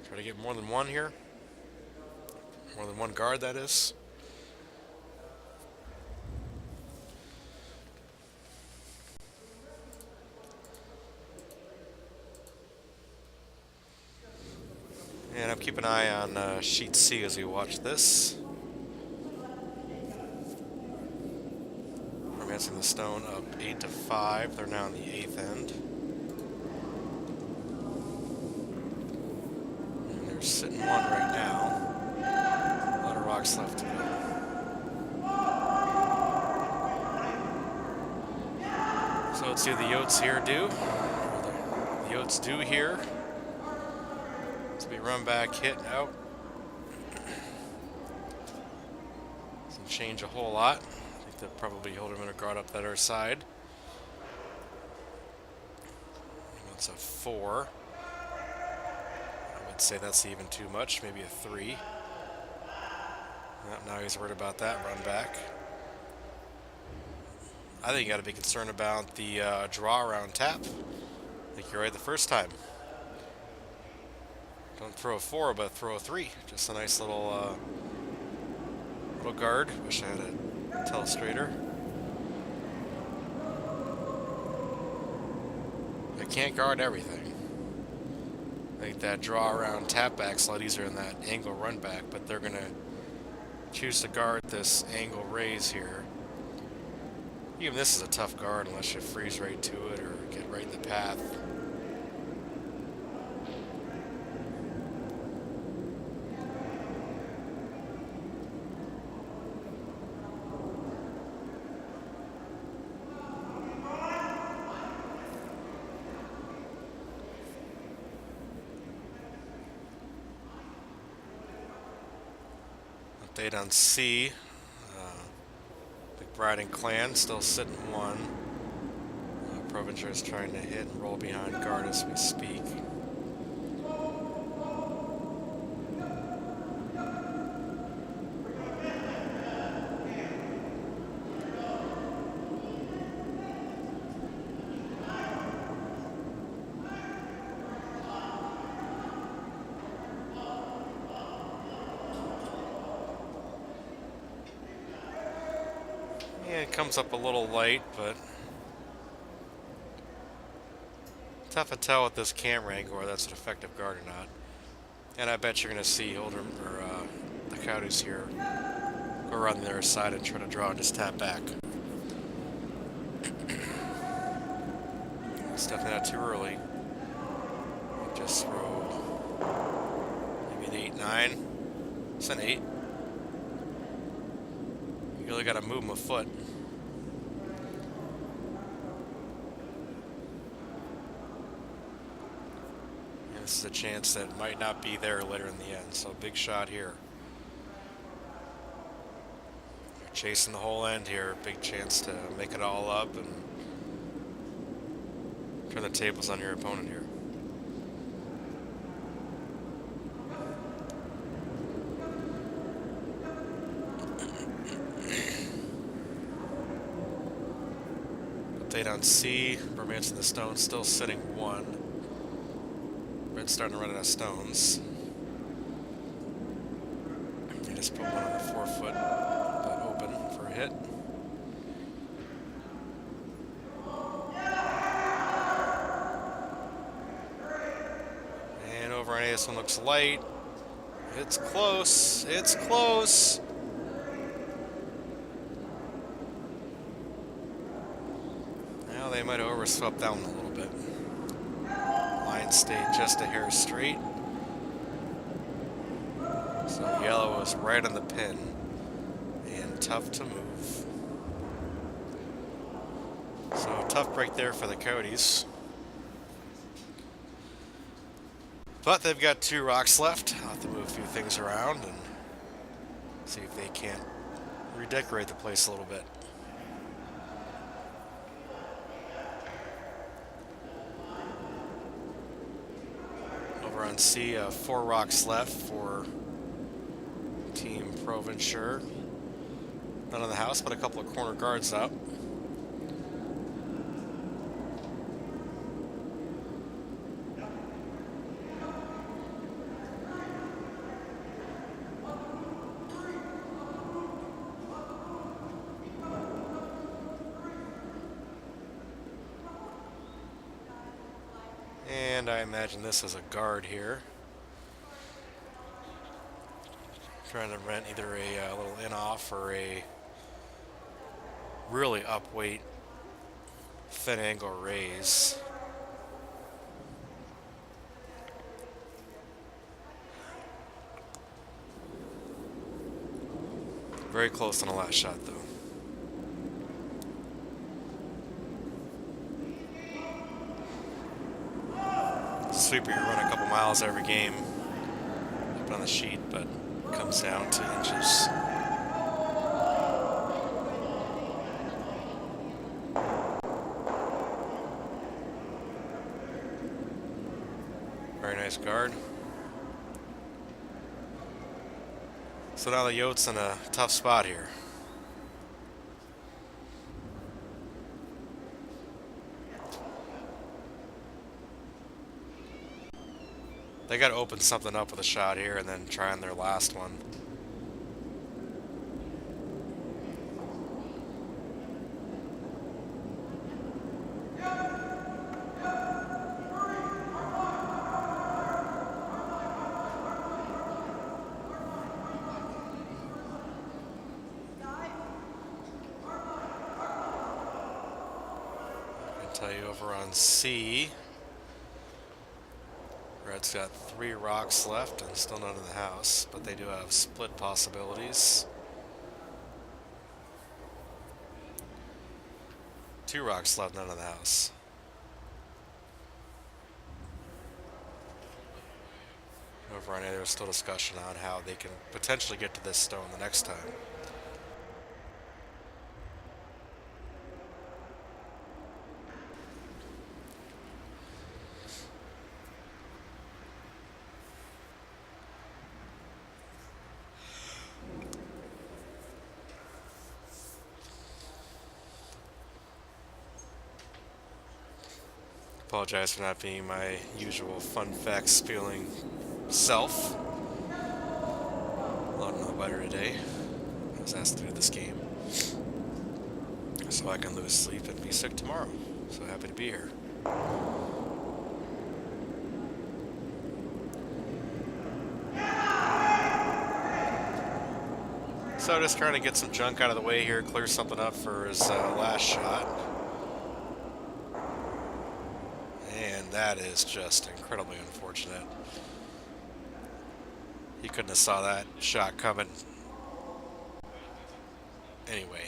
Try to get more than 1 here. More than 1 guard, that is. And I'm keeping an eye on sheet C as we watch this. Romancing the stone up 8-5. They're now in the 8th end. And they're sitting 1 right now. A lot of rocks left to go. So let's see what the Yotes here do. Or the Yotes do here. To be run back, hit, out. Doesn't change a whole lot. I think they'll probably hold him in a guard up that other side. That's a 4. I would say that's even too much, maybe a 3. Yep, now he's worried about that run back. I think you got to be concerned about the draw around tap. I think you're right the first time. Don't throw a 4, but throw a 3. Just a nice little little guard. Wish I had a telestrator. I can't guard everything. I think that draw around tap back's a lot easier than that angle run back, but they're gonna choose to guard this angle raise here. Even this is a tough guard unless you freeze right to it or get right in the path. Update on C. Big Bride and Clan still sitting 1. Provencher is trying to hit and roll behind guard as we speak. Yeah, it comes up a little light, but tough to tell with this camera angle whether that's an effective guard or not. And I bet you're going to see the Coyotes here go around the other side and try to draw and just tap back. It's definitely not too early. Just throw maybe an 8-9. It's an 8. You really got to move them a foot. And this is a chance that might not be there later in the end. So big shot here. You're chasing the whole end here. Big chance to make it all up and turn the tables on your opponent here. Update on C. Romance in the Stones still sitting 1. Red's starting to run out of stones. They just put one on the 4-foot, but open for a hit. And over on A, this one looks light. It's close. It's close. Now they might have overswept that one a little bit. Line stayed just a hair straight. So yellow was right on the pin and tough to move. So tough break there for the Coyotes. But they've got 2 rocks left. I'll have to move a few things around and see if they can't redecorate the place a little bit. Over on C, 4 rocks left for Team Provencher. None in the house, but a couple of corner guards up. And I imagine this is a guard here. Trying to rent either a little in-off or a really up-weight thin angle raise. Very close on the last shot, though. Sweeper, you run a couple miles every game up on the sheet, but it comes down to inches. Very nice guard. So now the Yotes in a tough spot here. They got to open something up with a shot here and then try on their last one. I can tell you over on C. Red's got 3 rocks left and still none in the house, but they do have split possibilities. 2 rocks left, none in the house. over on A, there's still discussion on how they can potentially get to this stone the next time. Apologize for not being my usual fun facts spewing self. A lot on the weather today. I was asked to do this game so I can lose sleep and be sick tomorrow. So happy to be here. So just trying to get some junk out of the way here, clear something up for his last shot. And that is just incredibly unfortunate. He couldn't have saw that shot coming. Anyway.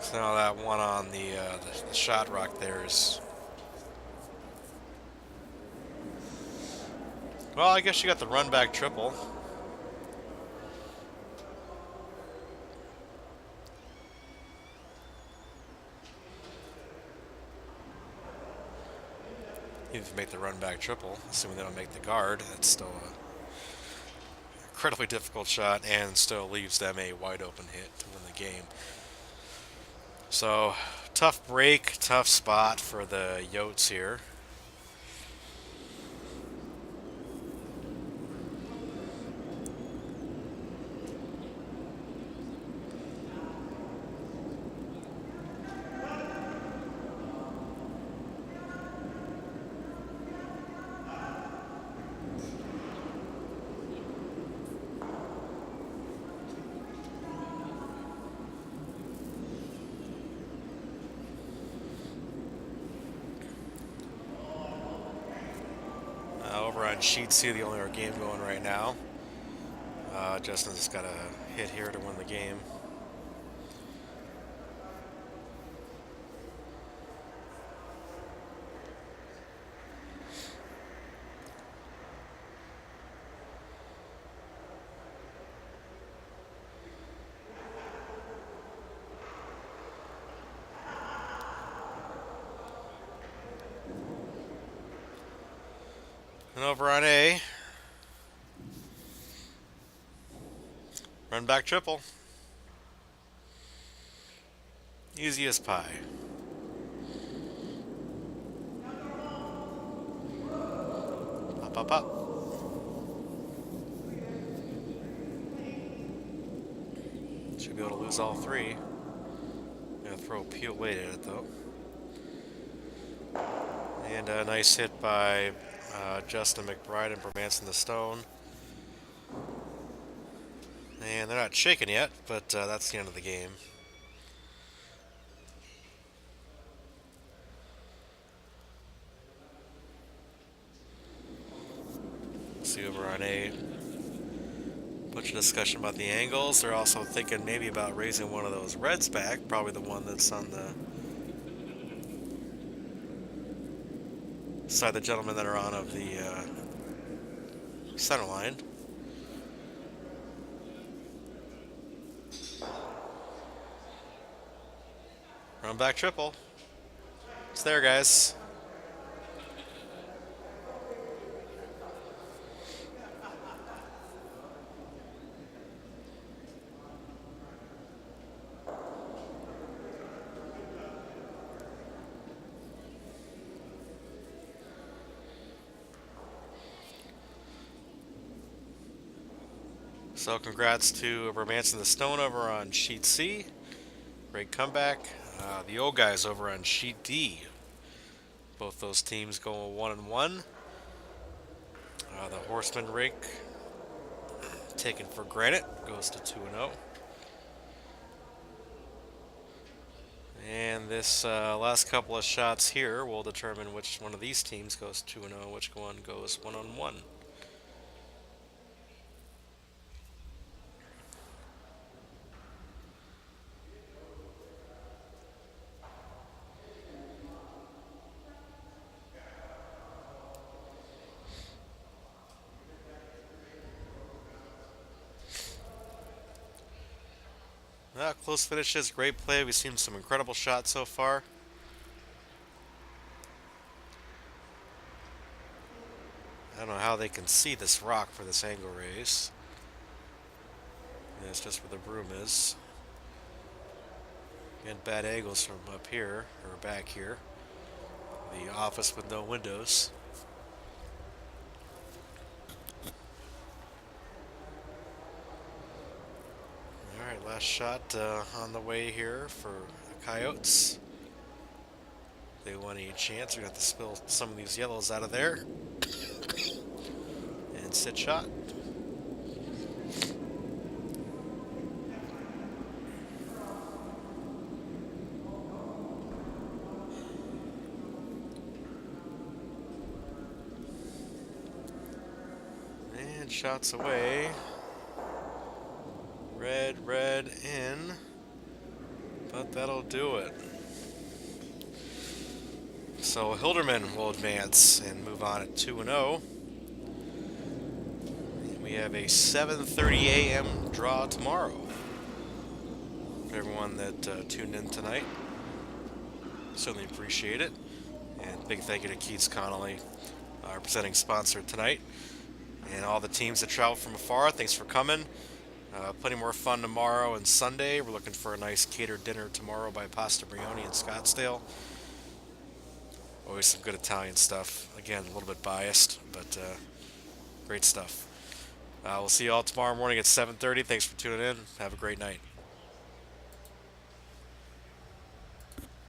So now that one on the shot rock there is... Well, I guess you got the run back triple. Even if you make the run back triple, assuming they don't make the guard, that's still a incredibly difficult shot and still leaves them a wide open hit to win the game. So, tough break, tough spot for the Yotes here. Over on sheet C, the only game going right now. Justin's got a hit here to win the game. And over on A, run back triple. Easy as pie. Pop, pop, pop. Should be able to lose all three. Gonna throw Peel weight at it though. And a nice hit by Justin McBride and Vermanson the Stone. And they're not shaking yet, but that's the end of the game. See over on A. Bunch of discussion about the angles. They're also thinking maybe about raising one of those reds back, probably the one that's on the side of the gentlemen that are on of the center line. Run back triple. It's there, guys. So congrats to Vermanson the Stone over on sheet C. Great comeback. The old guys over on sheet D. Both those teams going 1-1. The Horseman rink, taken for granted, goes to 2-0. And this last couple of shots here will determine which one of these teams goes 2-0, which one goes 1-1. Close finishes, great play. We've seen some incredible shots so far. I don't know how they can see this rock for this angle raise. Yeah, it's just where the broom is. Again, bad angles from up here, or back here. The office with no windows. Alright, last shot on the way here for the Coyotes. They want a chance. We're going to have to spill some of these yellows out of there. And sit shot. And shots away. Red in. But that'll do it. So Hilderman will advance and move on at 2-0. We have a 7:30 a.m. draw tomorrow. For everyone that tuned in tonight, certainly appreciate it. And big thank you to KeatsConnelly, our presenting sponsor tonight, and all the teams that travel from afar. Thanks for coming. Plenty more fun tomorrow and Sunday. We're looking for a nice catered dinner tomorrow by Pasta Brioni in Scottsdale. Always some good Italian stuff. Again, a little bit biased, but great stuff. We'll see you all tomorrow morning at 7:30. Thanks for tuning in. Have a great night.